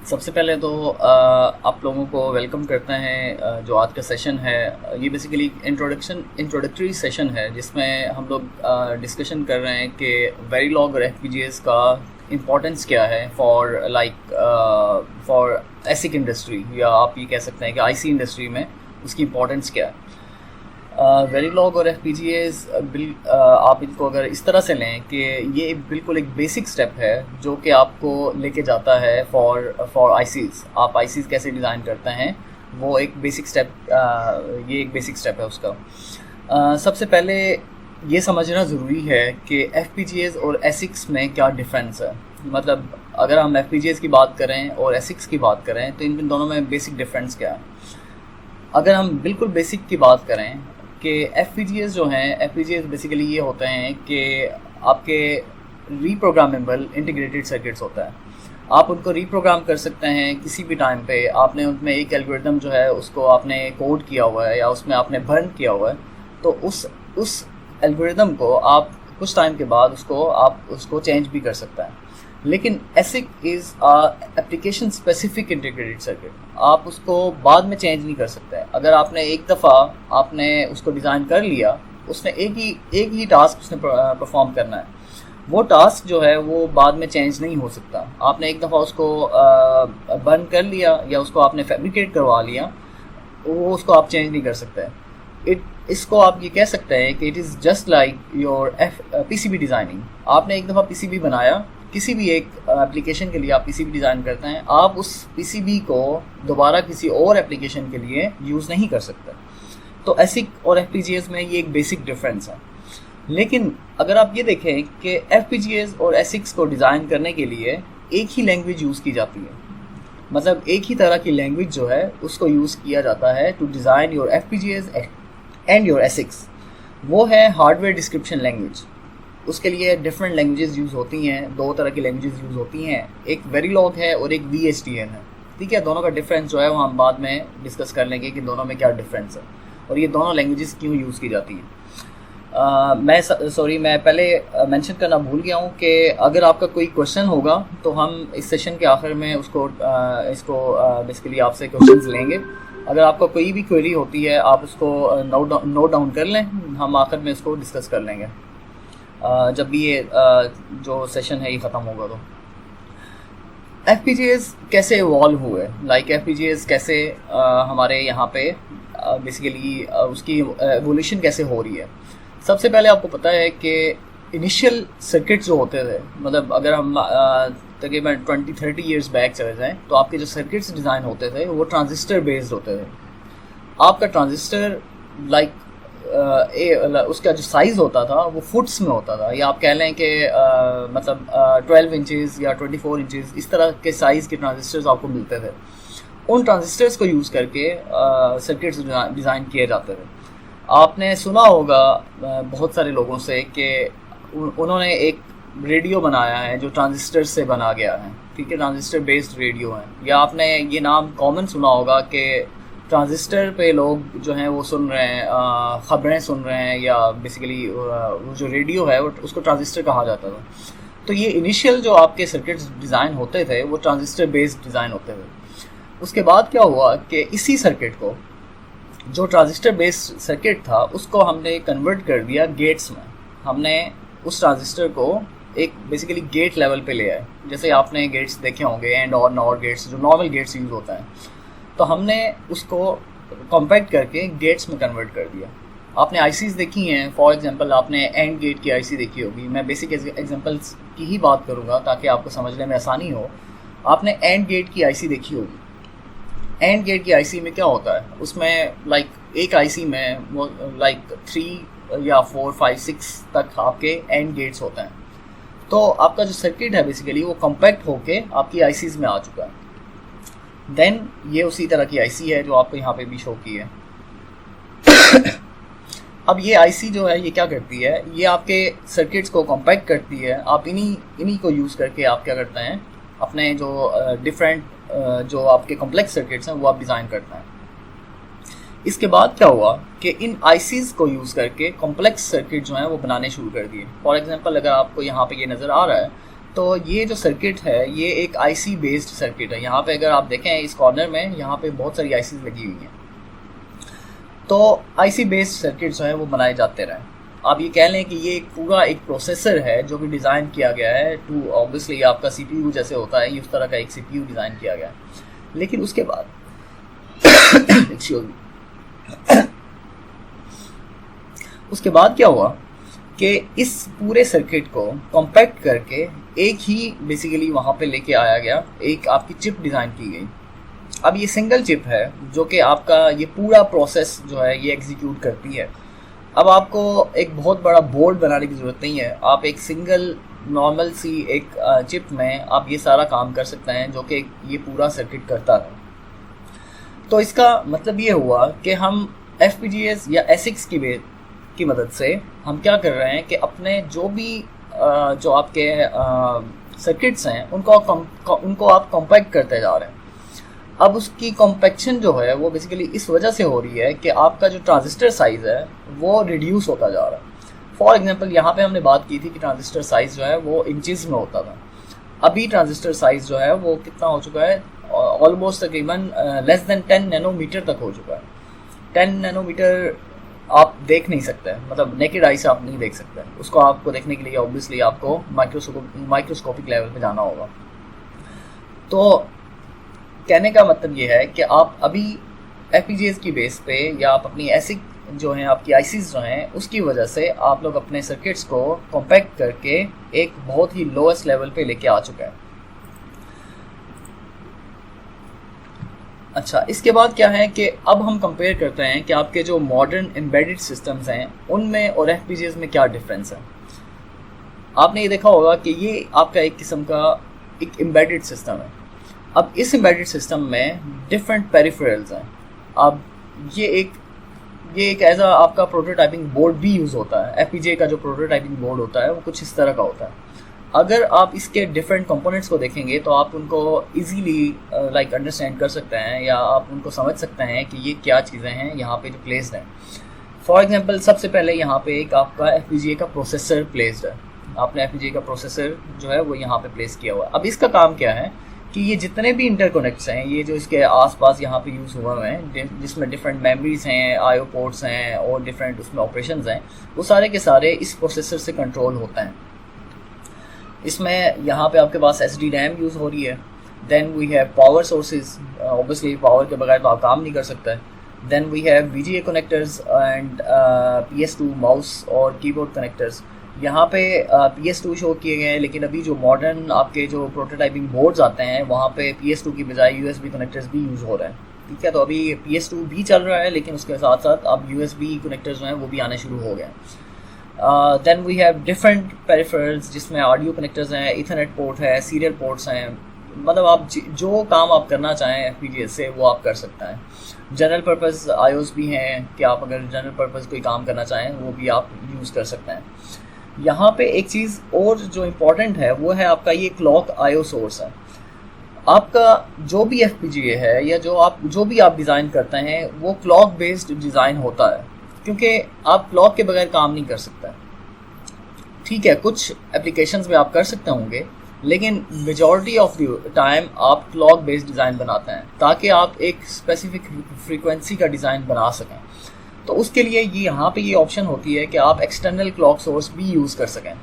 सबसे पहले तो आप लोगों को वेलकम करते हैं। जो आज का सेशन है ये बेसिकली इंट्रोडक्टरी सेशन है जिसमें हम लोग डिस्कशन कर रहे हैं कि वेरीलॉग और एफपीजीएस का इम्पोर्टेंस क्या है फॉर एसिक इंडस्ट्री, या आप ये कह सकते हैं कि आईसी इंडस्ट्री में उसकी इम्पोर्टेंस क्या है। वेरीलॉग और एफपीजीएस आप इनको अगर इस तरह से लें कि ये बिल्कुल एक बेसिक स्टेप है जो कि आपको लेके जाता है फॉर आईसीज़। आप आईसीज़ कैसे डिज़ाइन करते हैं वो एक बेसिक स्टेप, ये एक बेसिक स्टेप है उसका। सबसे पहले ये समझना ज़रूरी है कि एफपीजीएस और एसिक्स में क्या डिफरेंस है। मतलब अगर हम एफपीजीएस की बात करें और एसिक्स की बात करें तो इन दोनों में बेसिक डिफरेंस क्या है। अगर हम बिल्कुल बेसिक की बात करें कि एफपीजीएस जो हैं, एफपीजीएस बेसिकली ये होते हैं कि आपके रीप्रोग्रामेबल इंटीग्रेटेड सर्किट्स होता है। आप उनको रीप्रोग्राम कर सकते हैं किसी भी टाइम पे। आपने उनमें एक एल्गोरिथम जो है उसको आपने कोड किया हुआ है या उसमें आपने बर्न किया हुआ है, तो उस एल्गोरिथम को आप कुछ टाइम के बाद उसको चेंज भी कर सकते हैं। लेकिन ASIC is application specific integrated circuit, आप उसको बाद में चेंज नहीं कर सकते। अगर आपने एक दफ़ा आपने उसको डिज़ाइन कर लिया, उसने एक ही टास्क उसने परफॉर्म करना है, वो टास्क जो है वो बाद में चेंज नहीं हो सकता। आपने एक दफ़ा उसको बर्न कर लिया या उसको आपने फैब्रिकेट करवा लिया, वो उसको आप चेंज नहीं कर सकते। इसको आप ये कह सकते हैं कि it is just like your PCB designing. आपने एक दफ़ा पीसीबी बनाया, किसी भी एक एप्लीकेशन के लिए आप पीसीबी डिज़ाइन करते हैं, आप उस पीसीबी को दोबारा किसी और एप्लीकेशन के लिए यूज़ नहीं कर सकते। तो एसिक और एफपीजीएस में ये एक बेसिक डिफरेंस है। लेकिन अगर आप ये देखें कि एफपीजीएस और एसिक्स को डिज़ाइन करने के लिए एक ही लैंग्वेज यूज़ की जाती है। मतलब एक ही तरह की लैंग्वेज जो है उसको यूज़ किया जाता है to design your FPGAs and your ASICs. वो है हार्डवेयर डिस्क्रिप्शन लैंग्वेज। उसके लिए डिफरेंट लैंग्वेजेस यूज़ होती हैं, दो तरह की लैंग्वेजेस यूज़ होती हैं, एक वेरीलॉग है और एक वीएचडीएल है। ठीक है, दोनों का डिफरेंस जो है वो हम बाद में डिस्कस कर लेंगे कि दोनों में क्या डिफरेंस है और ये दोनों लैंग्वेजेस क्यों यूज़ की जाती हैं। मैं पहले मेंशन करना भूल गया हूँ कि अगर आपका कोई क्वेश्चन होगा तो हम इस सेशन के आखिर में इसको बेसिकली आपसे क्वेश्चंस लेंगे। अगर आपका कोई भी क्वेरी होती है आप उसको नोट डाउन कर लें, हम आखिर में इसको डिस्कस कर लेंगे जब भी ये जो सेशन है ये ख़त्म होगा। तो एफपीजीएस कैसे इवॉल्व हुए, लाइक एफपीजीएस कैसे हमारे यहाँ पे बेसिकली उसकी एवोल्यूशन कैसे हो रही है। सबसे पहले आपको पता है कि इनिशियल सर्किट्स जो होते थे, मतलब अगर हम तकरीबन 20-30 ईयर्स बैक चले जाएँ तो आपके जो सर्किट्स डिज़ाइन होते थे वो ट्रांजिस्टर बेस्ड होते थे। आपका ट्रांजिस्टर लाइक उसका जो साइज़ होता था वो फुट्स में होता था, या आप कह लें कि मतलब 12 इंचेस या 24 इंचेस इस तरह के साइज़ के ट्रांजिस्टर्स आपको मिलते थे। उन ट्रांजिस्टर्स को यूज़ करके सर्किट्स डिज़ाइन किए जाते थे। आपने सुना होगा बहुत सारे लोगों से कि उन्होंने एक रेडियो बनाया है जो ट्रांजिस्टर से बना गया है। ठीक है, ट्रांजिस्टर बेस्ड रेडियो है। या आपने ये नाम कॉमन सुना होगा कि ट्रांजिस्टर पे लोग जो हैं वो सुन रहे हैं, ख़बरें सुन रहे हैं, या बेसिकली वो जो रेडियो है उसको ट्रांजिस्टर कहा जाता था। तो ये इनिशियल जो आपके सर्किट्स डिज़ाइन होते थे वो ट्रांजिस्टर बेस्ड डिज़ाइन होते थे। उसके बाद क्या हुआ कि इसी सर्किट को, जो ट्रांजिस्टर बेस्ड सर्किट था, उसको हमने कन्वर्ट कर दिया गेट्स में। हमने उस ट्रांजिस्टर को एक बेसिकली गेट लेवल पे ले आए। जैसे आपने गेट्स देखे होंगे, एंड और नॉर गेट्स, जो नॉर्मल गेट्स यूज़ होता है, तो हमने उसको कॉम्पैक्ट करके गेट्स में कन्वर्ट कर दिया। आपने आईसीज़ देखी हैं, फॉर एग्जांपल आपने एंड गेट की आईसी देखी होगी। मैं बेसिक एग्जांपल्स की ही बात करूँगा ताकि आपको समझने में आसानी हो। आपने एंड गेट की आईसी देखी होगी। एंड गेट की आईसी में क्या होता है, उसमें लाइक एक आईसी में वो लाइक 3 या 4, 5, 6 तक आपके एंड गेट्स होते हैं। तो आपका जो सर्किट है बेसिकली वो कॉम्पैक्ट होके आपकी आईसीज़ में आ चुका है। देन ये उसी तरह की आईसी है जो आपको यहाँ पे भी शो की है। अब ये आईसी जो है ये क्या करती है, ये आपके सर्किट्स को कॉम्पैक्ट करती है। आप इन्हीं को यूज़ करके आप क्या करते हैं, अपने जो डिफरेंट जो आपके कॉम्प्लेक्स सर्किट्स हैं वो आप डिज़ाइन करते हैं। इसके बाद क्या हुआ कि इन आईसीज़ को यूज़ करके कॉम्प्लेक्स सर्किट जो हैं वो बनाने शुरू कर दिए। फॉर एग्जांपल अगर आपको यहाँ पे ये नज़र आ रहा है तो ये जो सर्किट है ये एक आईसी बेस्ड सर्किट है। यहाँ पे अगर आप देखें इस कॉर्नर में, यहाँ पे बहुत सारी आईसी लगी हुई हैं। तो आईसी बेस्ड सर्किट जो है वो बनाए जाते रहे। आप ये कह लें कि ये पूरा एक प्रोसेसर है जो कि डिज़ाइन किया गया है टू, ऑब्वियसली आपका सीपीयू जैसे होता है, इस तरह का एक सीपीयू डिज़ाइन किया गया है। लेकिन उसके बाद उसके बाद क्या हुआ कि इस पूरे सर्किट को कॉम्पैक्ट करके एक ही बेसिकली वहाँ पे लेके आया गया, एक आपकी चिप डिज़ाइन की गई। अब ये सिंगल चिप है जो कि आपका ये पूरा प्रोसेस जो है ये एग्जीक्यूट करती है। अब आपको एक बहुत बड़ा बोर्ड बनाने की ज़रूरत नहीं है, आप एक सिंगल नॉर्मल सी एक चिप में आप ये सारा काम कर सकते हैं जो कि ये पूरा सर्किट करता है। तो इसका मतलब ये हुआ कि हम FPGAs या ASICs की मदद से हम क्या कर रहे हैं कि अपने जो भी जो आपके सर्किट्स हैं उनको आप कॉम्पैक्ट करते जा रहे हैं। अब उसकी कॉम्पैक्शन जो है वो बेसिकली इस वजह से हो रही है कि आपका जो ट्रांजिस्टर साइज़ है वो रिड्यूस होता जा रहा है। फॉर एग्जांपल यहाँ पे हमने बात की थी कि ट्रांजिस्टर साइज़ जो है वो इंचेस में होता था। अभी ट्रांजिस्टर साइज़ जो है वो कितना हो चुका है, ऑलमोस्ट तकरीबन लेस देन 10 नैनोमीटर तक हो चुका है। 10 नैनोमीटर आप देख नहीं सकते, मतलब नेकेड आई से आप नहीं देख सकते। उसको आपको देखने के लिए ऑब्वियसली आपको माइक्रोस्कोपिक लेवल पे जाना होगा। तो कहने का मतलब ये है कि आप अभी FPGAs की बेस पे या आप अपनी ASIC जो हैं, आपकी ICs जो हैं, उसकी वजह से आप लोग अपने सर्किट्स को कॉम्पैक्ट करके एक बहुत ही लोएस्ट लेवल पे लेके आ चुका है। अच्छा, इसके बाद क्या है कि अब हम कंपेयर करते हैं कि आपके जो मॉडर्न एम्बेडेड सिस्टम्स हैं उनमें और FPGAs में क्या डिफरेंस है। आपने ये देखा होगा कि ये आपका एक किस्म का एक एम्बेडेड सिस्टम है। अब इस एम्बेडेड सिस्टम में डिफरेंट पेरिफेरल्स हैं। अब ये एक एज आ आपका प्रोटोटाइपिंग बोर्ड भी यूज़ होता है। FPGA का जो प्रोटोटाइपिंग बोर्ड होता है वो कुछ इस तरह का होता है। अगर आप इसके डिफरेंट कंपोनेंट्स को देखेंगे तो आप उनको इजीली अंडरस्टैंड कर सकते हैं या आप उनको समझ सकते हैं कि ये क्या चीज़ें हैं यहाँ पे जो प्लेस्ड हैं। फॉर एग्जांपल सबसे पहले यहाँ पे एक आपका FPGA का प्रोसेसर प्लेस्ड है। आपने FPGA का प्रोसेसर जो है वो यहाँ पे प्लेस किया हुआ है। अब इसका काम क्या है कि ये जितने भी इंटरकनेक्ट्स हैं, ये जो इसके आसपास यहाँ पे यूज़ हुए हुए हैं, जिसमें डिफरेंट मेमोरीज हैं, IO पोर्ट्स हैं और डिफरेंट उसमें ऑपरेशंस हैं, वो सारे के सारे इस प्रोसेसर से कंट्रोल होते हैं। इसमें यहाँ पे आपके पास SDRAM यूज़ हो रही है। Then we have power sources, obviously power के बगैर तो आप काम नहीं कर सकते। Then we have VGA connectors and PS2 mouse और कीबोर्ड कनेक्टर्स। यहाँ पे PS2 शो किए गए हैं, लेकिन अभी जो मॉडर्न आपके जो प्रोटोटाइपिंग बोर्ड्स आते हैं वहाँ पे PS2 की बजाय USB कनेक्टर्स भी यूज़ हो रहे हैं। ठीक है, तो अभी PS2 भी चल रहा है, लेकिन उसके साथ साथ अब USB कनेक्टर्स जो हैं वो भी आने शुरू हो गए। Then we have different peripherals जिसमें ऑडियो कनेक्टर्स हैं, इथरनेट पोर्ट है, सीरियल पोर्ट्स हैं। मतलब आप जो काम आप करना चाहें FPGA से वो आप कर सकते हैं। जनरल पर्पज़ IOs भी हैं कि आप अगर जनरल पर्पज़ कोई काम करना चाहें वो भी आप यूज़ कर सकते हैं। यहाँ पे एक चीज़ और जो इम्पोर्टेंट है वो है आपका ये क्लॉक IO सोर्स है। आपका जो भी FPGA है या जो भी आप डिज़ाइन करते हैं वो क्लॉक बेस्ड डिज़ाइन होता है, क्योंकि आप क्लॉक के बगैर काम नहीं कर सकते। ठीक है, कुछ एप्लीकेशंस में आप कर सकते होंगे, लेकिन मेजॉरिटी ऑफ द टाइम आप क्लॉक बेस्ड डिज़ाइन बनाते हैं ताकि आप एक स्पेसिफिक फ्रीक्वेंसी का डिज़ाइन बना सकें। तो उसके लिए यहाँ पे ये ऑप्शन होती है कि आप एक्सटर्नल क्लॉक सोर्स भी यूज़ कर सकें।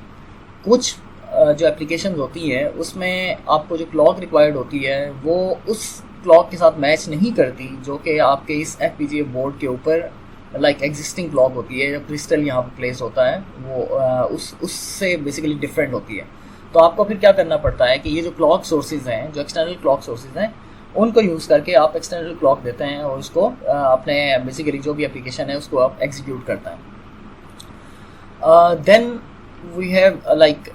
कुछ जो एप्लीकेशंस होती हैं उसमें आपको जो क्लॉक रिक्वायर्ड होती है वो उस क्लॉक के साथ मैच नहीं करती जो कि आपके इस FPGA बोर्ड के ऊपर एग्जिस्टिंग क्लॉक होती है, जो क्रिस्टल यहाँ पर प्लेस होता है वो उससे बेसिकली डिफरेंट होती है। तो आपको फिर क्या करना पड़ता है कि ये जो क्लॉक सोर्सेज हैं, जो एक्सटर्नल क्लॉक सोर्सेज हैं, उनको यूज़ करके आप एक्सटर्नल क्लॉक देते हैं और उसको अपने बेसिकली जो भी एप्लीकेशन है उसको आप एग्जीक्यूट करते हैं। देन वी हैव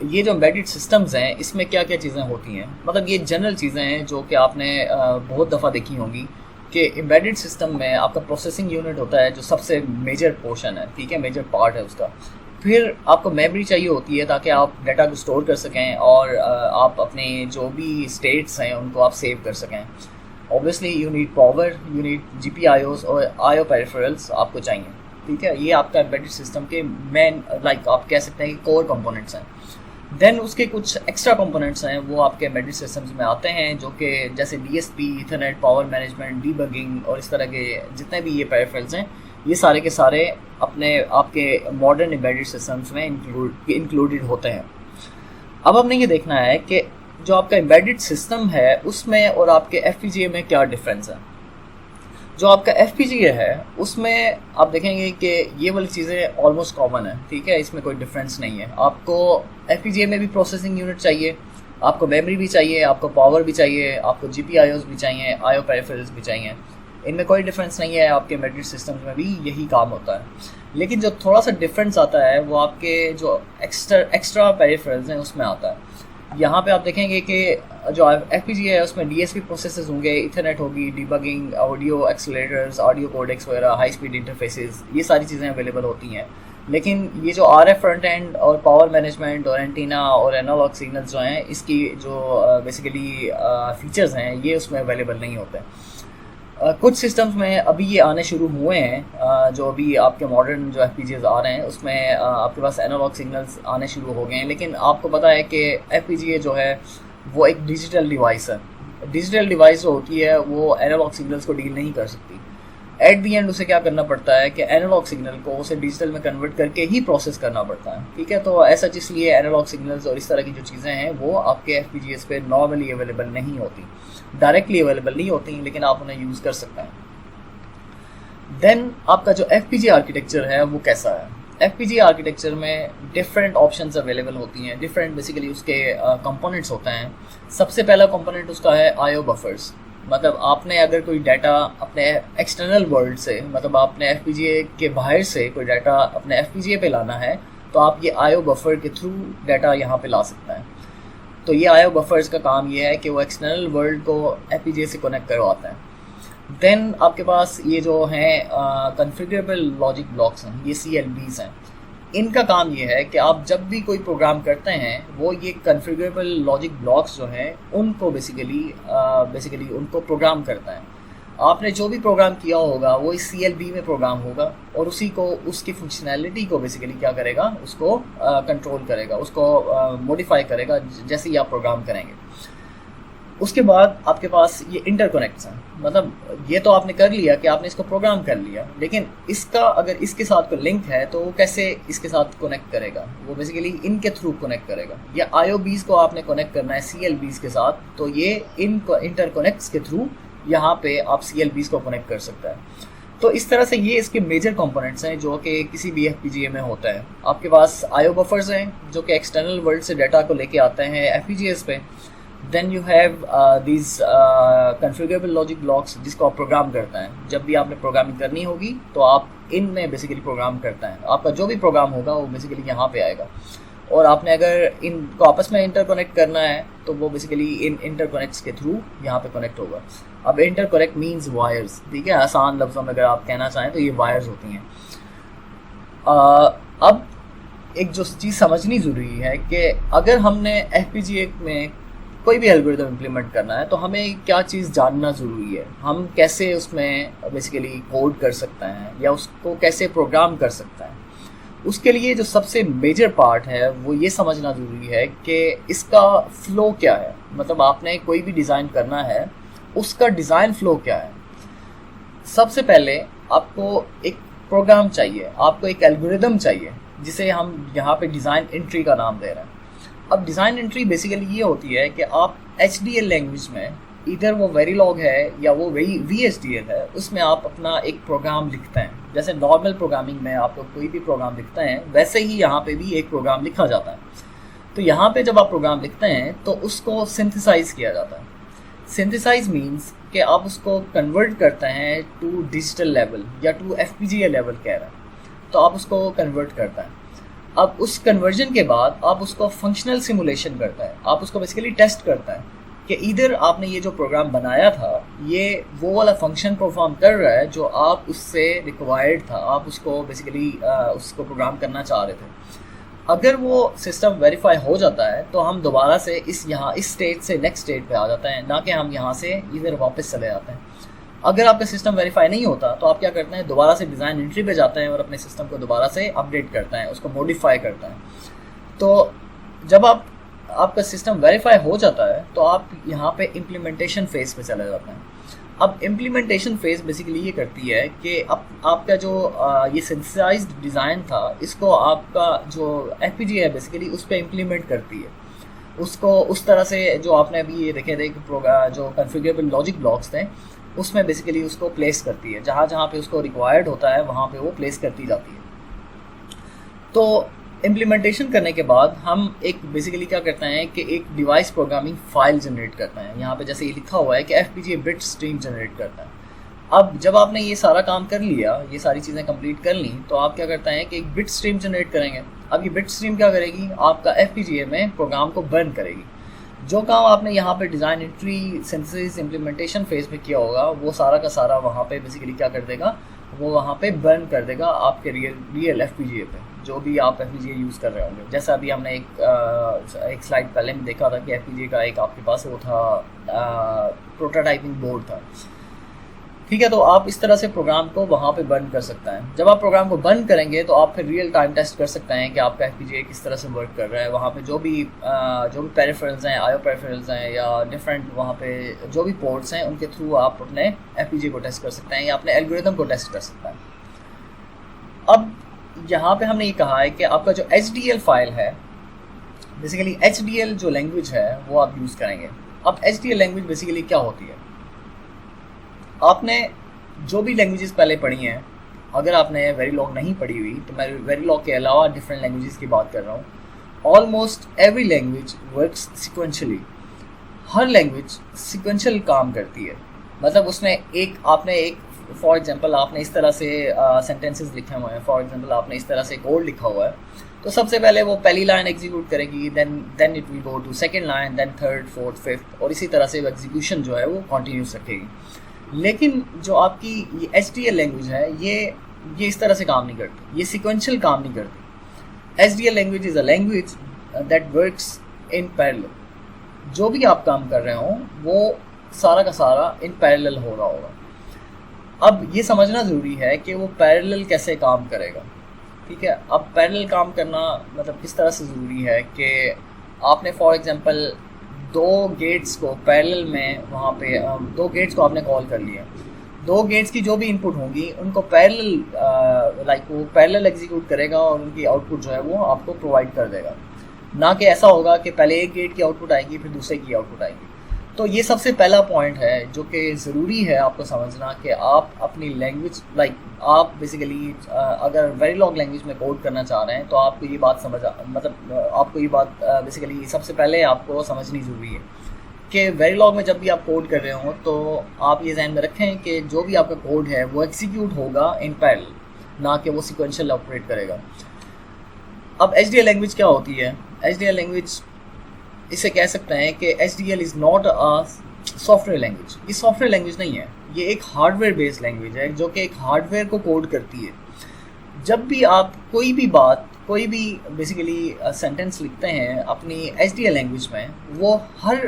ये जो एम्बेडेड सिस्टम्स हैं इसमें क्या क्या चीज़ें होती हैं, मतलब ये जनरल चीज़ें हैं जो कि आपने बहुत दफ़ा देखी होंगी कि एम्बेडेड सिस्टम में आपका प्रोसेसिंग यूनिट होता है जो सबसे मेजर पोर्शन है, ठीक है, मेजर पार्ट है उसका। फिर आपको मेमोरी चाहिए होती है ताकि आप डाटा को स्टोर कर सकें और आप अपने जो भी स्टेट्स हैं उनको आप सेव कर सकें। Obviously you need power, you need GPIOs और IO पेरिफेरल्स आपको चाहिए। ठीक है, ये आपका एम्बेडेड सिस्टम के मेन आप कह सकते हैं कि कोर कंपोनेंट्स हैं। देन उसके कुछ एक्स्ट्रा कंपोनेंट्स हैं वो आपके एम्बेडेड सिस्टम्स में आते हैं, जो कि जैसे DSP, Ethernet, power management, debugging और इस तरह के जितने भी ये पेरिफेरल्स हैं, ये सारे के सारे अपने आपके मॉडर्न एम्बेडेड सिस्टम्स में इंक्लूडेड होते हैं। अब हमने ये देखना है कि जो आपका एम्बेडेड सिस्टम है उसमें और आपके एफपीजीए में क्या डिफरेंस है। जो आपका एफपीजीए है उसमें आप देखेंगे कि ये वाली चीज़ें ऑलमोस्ट कॉमन है, ठीक है, इसमें कोई डिफरेंस नहीं है। आपको एफपीजीए में भी प्रोसेसिंग यूनिट चाहिए, आपको मेमोरी भी चाहिए, आपको पावर भी चाहिए, आपको जीपीआईओस भी चाहिए, आईओ पेरिफेरल्स भी चाहिए, इनमें कोई डिफरेंस नहीं है। आपके एम्बेडेड सिस्टम्स में भी यही काम होता है। लेकिन जो थोड़ा सा डिफरेंस आता है वो आपके जो एक्स्ट्रा पेरिफेरल्स हैं उसमें आता है। यहाँ पे आप देखेंगे कि जो एफपीजीए है उसमें डीएसपी प्रोसेसर्स होंगे, इथरनेट होगी, debugging, audio accelerators, audio codex वगैरह, हाई स्पीड इंटरफेसेस, ये सारी चीज़ें अवेलेबल होती हैं। लेकिन ये जो आरएफ फ्रंट एंड और पावर मैनेजमेंट और एंटीना और एनालॉग सिग्नल्स जो हैं, इसकी जो बेसिकली फीचर्स हैं ये उसमें अवेलेबल नहीं होते। कुछ सिस्टम्स में अभी ये आने शुरू हुए हैं, जो अभी आपके मॉडर्न जो एफपीजीएस आ रहे हैं उसमें आपके पास एनालॉग सिग्नल्स आने शुरू हो गए हैं। लेकिन आपको पता है कि एफपीजीए जो है वो एक डिजिटल डिवाइस है। डिजिटल डिवाइस जो होती है वो एनालॉग सिग्नल्स को डील नहीं कर सकती। एट दी एंड उसे क्या करना पड़ता है कि एनालॉग सिग्नल को उसे डिजिटल में कन्वर्ट करके ही प्रोसेस करना पड़ता है, ठीक है। तो ऐसा इसलिए एनालॉग सिग्नल्स और इस तरह की जो चीज़ें हैं वो आपके एफपीजीएस पे नॉर्मली अवेलेबल नहीं होती, डायरेक्टली अवेलेबल नहीं होती, लेकिन आप उन्हें यूज़ कर सकते हैं। देन आपका जो एफपीजीए आर्किटेक्चर है वो कैसा है। एफपीजीए आर्किटेक्चर में डिफरेंट ऑप्शंस अवेलेबल होती हैं, डिफरेंट बेसिकली उसके कंपोनेंट्स होते हैं। सबसे पहला कंपोनेंट उसका है आईओ बफर्स। मतलब आपने अगर कोई डाटा अपने एक्सटर्नल वर्ल्ड से, मतलब आपने एफपीजीए के बाहर से कोई डाटा अपने एफपीजीए पे लाना है तो आप ये आईओ बफर के थ्रू डाटा यहाँ पे ला सकते हैं। तो ये आईओ बफर्स का काम ये है कि वो एक्सटर्नल वर्ल्ड को एफपीजीए से कनेक्ट करवाते हैं। देन आपके पास ये जो हैं कॉन्फ़िगरेबल लॉजिक ब्लॉक्स हैं, ये CLBs हैं। इनका काम ये है कि आप जब भी कोई प्रोग्राम करते हैं वो ये कॉन्फ़िगरेबल लॉजिक ब्लॉक्स जो हैं उनको बेसिकली उनको प्रोग्राम करता है। आपने जो भी प्रोग्राम किया होगा वो इस CLB में प्रोग्राम होगा और उसी को उसकी फंक्शनैलिटी को बेसिकली क्या करेगा, उसको कंट्रोल करेगा, उसको मॉडिफाई करेगा जैसे ही आप प्रोग्राम करेंगे। उसके बाद आपके पास ये इंटरकनेक्ट्स हैं। मतलब ये तो आपने कर लिया कि आपने इसको प्रोग्राम कर लिया, लेकिन इसका अगर इसके साथ कोई लिंक है तो वो कैसे इसके साथ कनेक्ट करेगा, वो बेसिकली इनके थ्रू कनेक्ट करेगा। या IOBs को आपने कनेक्ट करना है CLBs के साथ, तो ये इन इंटरकनेक्ट्स के थ्रू यहाँ पे आप CLBs को कनेक्ट कर सकता है। तो इस तरह से ये इसके मेजर कंपोनेंट्स हैं जो कि किसी भी FPGA में होता है। आपके पास IO बफर्स हैं जो कि एक्सटर्नल वर्ल्ड से डाटा को लेके आते हैं FPGAs पे। Then you have these configurable logic blocks जिसको आप प्रोग्राम करते हैं। जब भी आपने प्रोग्रामिंग करनी होगी तो आप इनमें बेसिकली प्रोग्राम करते हैं। आपका जो भी प्रोग्राम होगा वो बेसिकली यहाँ पे आएगा। और आपने अगर इनको आपस में इंटरकनेक्ट करना है तो वो बेसिकली इन इंटरकनेक्ट्स के थ्रू यहाँ पे कनेक्ट होगा। अब इंटरकनेक्ट मीन्स वायर्स, ठीक है, आसान लफ्ज़ों में अगर आप कहना चाहें तो ये वायर्स होती हैं। अब एक जो चीज़ समझनी ज़रूरी है कि अगर हमने FPGA में कोई भी एल्गोरिथम इम्प्लीमेंट करना है तो हमें क्या चीज़ जानना ज़रूरी है, हम कैसे उसमें बेसिकली कोड कर सकते हैं या उसको कैसे प्रोग्राम कर सकते हैं। उसके लिए जो सबसे मेजर पार्ट है वो ये समझना ज़रूरी है कि इसका फ़्लो क्या है। मतलब आपने कोई भी डिज़ाइन करना है उसका डिज़ाइन फ़्लो क्या है। सबसे पहले आपको एक प्रोग्राम चाहिए, आपको एक एल्गोरिथम चाहिए जिसे हम यहाँ पे डिज़ाइन एंट्री का नाम दे रहे हैं। अब डिज़ाइन एंट्री बेसिकली ये होती है कि आप HDL लैंग्वेज में, इधर वो वेरीलॉग है या वो VHDL है, उसमें आप अपना एक प्रोग्राम लिखते हैं। जैसे नॉर्मल प्रोग्रामिंग में आप लोग कोई भी प्रोग्राम लिखते हैं वैसे ही यहाँ पे भी एक प्रोग्राम लिखा जाता है। तो यहाँ पे जब आप प्रोग्राम लिखते हैं तो उसको सिंथेसाइज किया जाता है। सिंथेसाइज मीन्स कि आप उसको कन्वर्ट करते हैं टू डिजिटल लेवल या टू FPGA लेवल कह रहे हैं, तो आप उसको कन्वर्ट करते हैं। अब उस कन्वर्जन के बाद आप उसको फंक्शनल सिमुलेशन करता है, आप उसको बेसिकली टेस्ट करता है कि इधर आपने ये जो प्रोग्राम बनाया था ये वो वाला फंक्शन परफॉर्म कर रहा है जो आप उससे रिक्वायर्ड था, आप उसको बेसिकली उसको प्रोग्राम करना चाह रहे थे। अगर वो सिस्टम वेरीफाई हो जाता है तो हम दोबारा से इस स्टेट से नेक्स्ट स्टेट पे आ जाते हैं, ना कि हम यहाँ से इधर वापस चले जाते हैं। अगर आपका सिस्टम वेरीफाई नहीं होता तो आप क्या करते हैं, दोबारा से डिज़ाइन एंट्री पे जाते हैं और अपने सिस्टम को दोबारा से अपडेट करते हैं, उसको मॉडिफाई करते हैं। तो जब आपका सिस्टम वेरीफाई हो जाता है तो आप यहाँ पे इम्प्लीमेंटेशन फेज पे चले जाते हैं। अब इम्प्लीमेंटेशन फेज बेसिकली ये करती है कि आपका जो ये सिंथेसाइज्ड डिज़ाइन था, इसको आपका जो FPGA है बेसिकली उस पर इम्प्लीमेंट करती है। उसको उस तरह से जो आपने अभी ये देखे थे कि जो कॉन्फ़िगरेबल लॉजिक ब्लॉक्स थे उसमें बेसिकली उसको प्लेस करती है, जहाँ जहाँ पे उसको रिक्वायर्ड होता है वहाँ पे वो प्लेस करती जाती है। तो इम्प्लीमेंटेशन करने के बाद हम एक बेसिकली क्या करते हैं कि एक डिवाइस प्रोग्रामिंग फाइल जनरेट करते हैं। यहाँ पे जैसे ये लिखा हुआ है कि FPGA बिट स्ट्रीम जनरेट करता है। अब जब आपने ये सारा काम कर लिया, ये सारी चीज़ें कंप्लीट कर ली, तो आप क्या करते हैं कि एक बिट स्ट्रीम जनरेट करेंगे। अब ये बिट स्ट्रीम क्या करेगी, आपका FPGA में प्रोग्राम को बर्न करेगी। जो काम आपने यहाँ पे design entry synthesis implementation phase में किया होगा वो सारा का सारा वहाँ पे बेसिकली क्या कर देगा, वो वहाँ पे बर्न कर देगा आपके रियल FPGA पे, जो भी आप FPGA यूज़ कर रहे होंगे। जैसा अभी हमने एक स्लाइड पहले में देखा था कि FPGA का एक आपके पास वो था प्रोटोटाइपिंग बोर्ड था, ठीक है। तो आप इस तरह से प्रोग्राम को वहाँ पे बर्न कर सकते हैं। जब आप प्रोग्राम को बर्न करेंगे तो आप फिर रियल टाइम टेस्ट कर सकते हैं कि आपका FPGA किस तरह से वर्क कर रहा है। वहाँ पे जो भी पेरिफेरल्स हैं, IO पेरिफेरल्स हैं या डिफरेंट वहाँ पे जो भी पोर्ट्स हैं, उनके थ्रू आप अपने FPGA को टेस्ट कर सकते हैं या अपने एल्गोरिथम को टेस्ट कर सकते हैं। अब यहाँ पे हमने ये कहा है कि आपका जो HDL फाइल है, बेसिकली HDL जो लैंग्वेज है वो आप यूज़ करेंगे। अब HDL लैंग्वेज बेसिकली क्या होती है, आपने जो भी लैंग्वेजेस पहले पढ़ी हैं, अगर आपने वेरीलॉग नहीं पढ़ी हुई तो मैं वेरीलॉग के अलावा डिफरेंट लैंग्वेजेस की बात कर रहा हूँ। Almost every language works sequentially. हर लैंग्वेज सिक्वेंशियल काम करती है, मतलब उसमें आपने एक फॉर एग्जांपल आपने इस तरह से सेंटेंसेस लिखे हुए हैं, फॉर एग्जांपल आपने इस तरह से कोड लिखा हुआ है, तो सबसे पहले वो पहली लाइन एग्जीक्यूट करेगी, then it will go to second line, then third, fourth, fifth, और इसी तरह से वो एग्जीक्यूशन जो है वो कंटिन्यूस रखेगी। लेकिन जो आपकी ये HDL लैंग्वेज है ये इस तरह से काम नहीं करती, ये सिक्वेंशियल काम नहीं करती। HDL language is a language that works in parallel. जो भी आप काम कर रहे हो वो सारा का सारा इन पैरेलल हो रहा होगा। अब ये समझना ज़रूरी है कि वो पैरेलल कैसे काम करेगा, ठीक है। अब पैरेलल काम करना मतलब किस तरह से ज़रूरी है कि आपने फॉर एग्जांपल दो गेट्स को पैरेलल में वहाँ पे दो गेट्स को आपने कॉल कर लिया, दो गेट्स की जो भी इनपुट होंगी उनको पैरेलल वो पैरेलल एग्जीक्यूट करेगा और उनकी आउटपुट जो है वो आपको प्रोवाइड कर देगा। ना कि ऐसा होगा कि पहले एक गेट की आउटपुट आएगी फिर दूसरे की आउटपुट आएगी। तो ये सबसे पहला पॉइंट है जो कि ज़रूरी है आपको समझना कि आप अपनी लैंग्वेज आप बेसिकली अगर वेरीलॉग लैंग्वेज में कोड करना चाह रहे हैं तो आपको ये बात आपको ये बात बेसिकली सबसे पहले आपको समझनी ज़रूरी है कि वेरीलॉग में जब भी आप कोड कर रहे हो तो आप ये ध्यान में रखें कि जो भी आपका कोड है वो एग्जीक्यूट होगा इन पैरेलल, ना कि वो सिक्वेंशियल ऑपरेट करेगा। अब HDL लैंग्वेज क्या होती है? HDL लैंग्वेज इसे कह सकते हैं कि HDL is not a software language. ये सॉफ्टवेयर लैंग्वेज नहीं है, ये एक हार्डवेयर बेस्ड लैंग्वेज है जो कि एक हार्डवेयर को कोड करती है। जब भी आप कोई भी बेसिकली सेंटेंस लिखते हैं अपनी HDL लैंग्वेज में, वो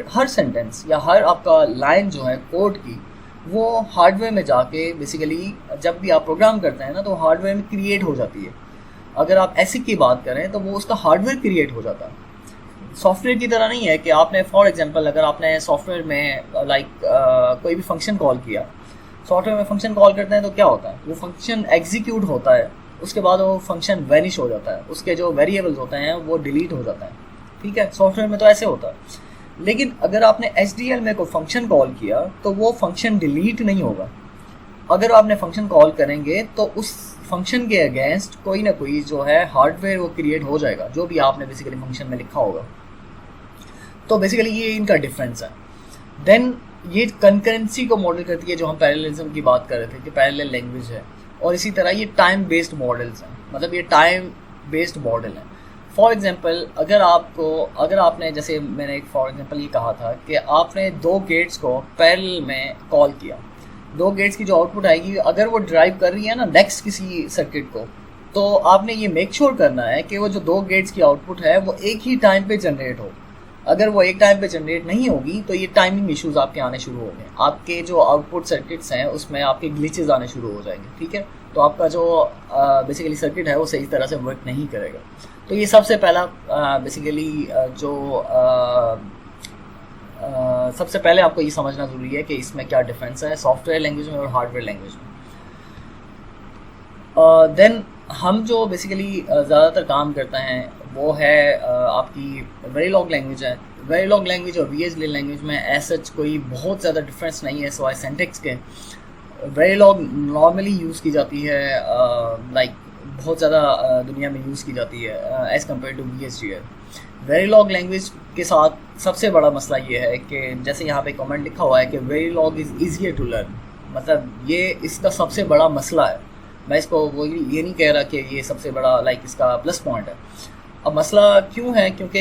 हर सेंटेंस या हर आपका लाइन जो है कोड की, वो हार्डवेयर में जाके बेसिकली जब भी आप प्रोग्राम करते हैं ना तो हार्डवेयर में क्रिएट हो जाती है। अगर आप ऐसी की बात करें तो वो उसका हार्डवेयर क्रिएट हो जाता है। सॉफ्टवेयर की तरह नहीं है कि आपने फॉर एग्जांपल अगर आपने सॉफ्टवेयर में कोई भी फंक्शन कॉल किया, सॉफ्टवेयर में फंक्शन कॉल करते हैं तो क्या होता है, वो फंक्शन एग्जीक्यूट होता है, उसके बाद वो फंक्शन वैनिश हो जाता है, उसके जो वेरिएबल्स होते हैं वो डिलीट हो जाता है, ठीक है। सॉफ्टवेयर में तो ऐसे होता है। लेकिन अगर आपने HDL में कोई फंक्शन कॉल किया तो वो फंक्शन डिलीट नहीं होगा। अगर आपने फंक्शन कॉल करेंगे तो उस फंक्शन के अगेंस्ट कोई ना कोई जो है हार्डवेयर वो क्रिएट हो जाएगा, जो भी आपने बेसिकली फंक्शन में लिखा होगा। तो बेसिकली ये इनका डिफरेंस है। देन ये कंकरेंसी को मॉडल करती है, जो हम पैरेललिज्म की बात कर रहे थे कि पैरेलल लैंग्वेज है, और इसी तरह ये टाइम बेस्ड मॉडल्स हैं, मतलब ये टाइम बेस्ड मॉडल हैं। फॉर एग्जांपल अगर आपने जैसे मैंने एक फॉर एग्जांपल ये कहा था कि आपने दो गेट्स को पैरेलल में कॉल किया, दो गेट्स की जो आउटपुट आएगी अगर वो ड्राइव कर रही है ना नेक्स्ट किसी सर्किट को, तो आपने ये मेक श्योर करना है कि वो जो दो गेट्स की आउटपुट है वो एक ही टाइम पे जनरेट हो। अगर वो एक टाइम पे जनरेट नहीं होगी तो ये टाइमिंग इश्यूज आपके आने शुरू होंगे, आपके जो आउटपुट सर्किट्स हैं उसमें आपके ग्लिचेस आने शुरू हो जाएंगे, ठीक है। तो आपका जो बेसिकली सर्किट है वो सही तरह से वर्क नहीं करेगा। तो ये सबसे पहला बेसिकली जो सबसे पहले आपको ये समझना ज़रूरी है कि इसमें क्या डिफरेंस है सॉफ्टवेयर लैंग्वेज में और हार्डवेयर लैंग्वेज में। देन हम जो बेसिकली ज़्यादातर काम करते हैं वो है आपकी वेरीलॉग लैंग्वेज है। वेरीलॉग लैंग्वेज और VHDL लैंग्वेज में ऐसा कोई बहुत ज़्यादा डिफरेंस नहीं है सिवाय सिंटैक्स के। वेरीलॉग नॉर्मली यूज़ की जाती है लाइक बहुत ज़्यादा दुनिया में यूज़ की जाती है as compare to VHDL। Verilog language के साथ सबसे बड़ा मसला ये है कि जैसे यहाँ पे कमेंट लिखा हुआ है कि वेरीलॉग इज़ ईजियर टू लर्न, मतलब ये इसका सबसे बड़ा मसला है। मैं इसको वो ये नहीं कह रहा कि ये सबसे बड़ा लाइक इसका प्लस पॉइंट है। अब मसला क्यों है, क्योंकि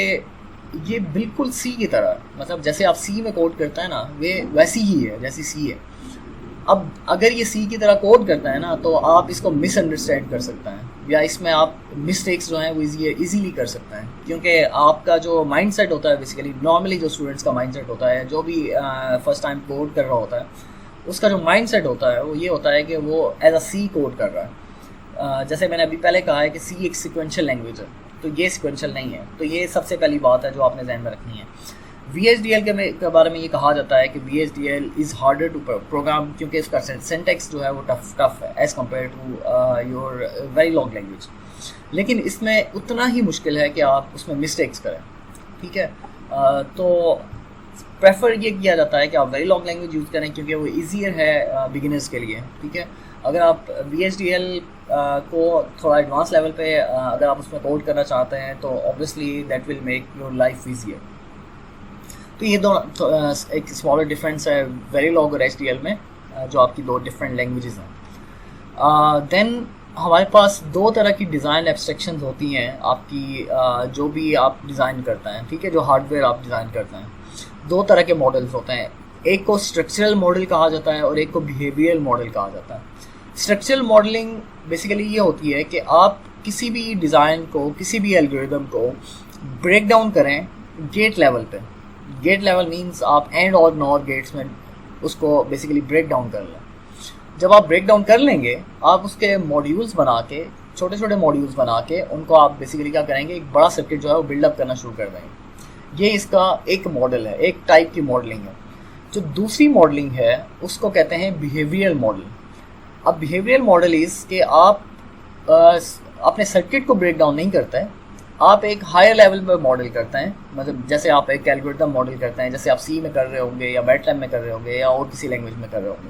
ये बिल्कुल सी की तरह, मतलब जैसे आप सी में कोड करता है ना वे वैसी ही है जैसी सी है। अब अगर ये सी की तरह कोड करता है ना तो आप इसको मिसअंडरस्टैंड कर सकते हैं या इसमें आप मिस्टेक्स जो हैं वो इजीली कर सकते हैं, क्योंकि आपका जो माइंडसेट होता है बेसिकली नॉर्मली जो स्टूडेंट्स का माइंडसेट होता है जो भी फर्स्ट टाइम कोड कर रहा होता है उसका जो माइंडसेट होता है वो ये होता है कि वो एज अ सी कोड कर रहा है। जैसे मैंने अभी पहले कहा है कि सी एक सिक्वेंशियल लैंग्वेज है, तो ये सिक्वेंशियल नहीं है। तो ये सबसे पहली बात है जो आपने ध्यान में रखनी है। VHDL के बारे में ये कहा जाता है कि VHDL is harder to program, क्योंकि इसका सिंटैक्स जो है वो टफ है as compare to your Verilog language. लेकिन इसमें उतना ही मुश्किल है कि आप उसमें मिस्टेक्स करें, ठीक है। तो प्रेफर ये किया जाता है कि आप वेरीलॉग लैंग्वेज यूज़ करें क्योंकि वो ईजियर है बिगिनर्स के लिए, ठीक है। अगर आप VHDL को थोड़ा एडवांस लेवल पे अगर आप उसमें कोड करना चाहते हैं तो obviously that will make your life easier. तो ये दोनों एक स्मॉलर डिफरेंस है वेरीलॉग और HDL में, जो आपकी दो डिफरेंट लैंग्वेजेस हैं। देन हमारे पास दो तरह की डिज़ाइन एब्स्ट्रैक्शंस होती हैं आपकी जो भी आप डिज़ाइन करते हैं, ठीक है, जो हार्डवेयर आप डिज़ाइन करते हैं। दो तरह के मॉडल्स होते हैं, एक को स्ट्रक्चरल मॉडल कहा जाता है और एक को बिहेवियरल मॉडल कहा जाता है। स्ट्रक्चरल मॉडलिंग बेसिकली ये होती है कि आप किसी भी डिज़ाइन को, किसी भी एल्गोरिदम को ब्रेक डाउन करें गेट लेवल पे। गेट लेवल मींस आप एंड और नॉर गेट्स में उसको बेसिकली ब्रेक डाउन कर लें। जब आप ब्रेक डाउन कर लेंगे आप उसके मॉड्यूल्स बना के, छोटे छोटे मॉड्यूल्स बना के उनको आप बेसिकली क्या करेंगे, एक बड़ा सर्किट जो है वो बिल्डअप करना शुरू कर देंगे। ये इसका एक मॉडल है, एक टाइप की मॉडलिंग है। जो दूसरी मॉडलिंग है उसको कहते हैं बिहेवियरल मॉडल। अब बिहेवियरल मॉडल इज़ कि आप अपने सर्किट को ब्रेक डाउन नहीं करते हैं, आप एक हायर लेवल पर मॉडल करते हैं। मतलब जैसे आप एक एल्गोरिथम मॉडल करते हैं, जैसे आप सी में कर रहे होंगे या मैटलैब में कर रहे होंगे या और किसी लैंग्वेज में कर रहे होंगे,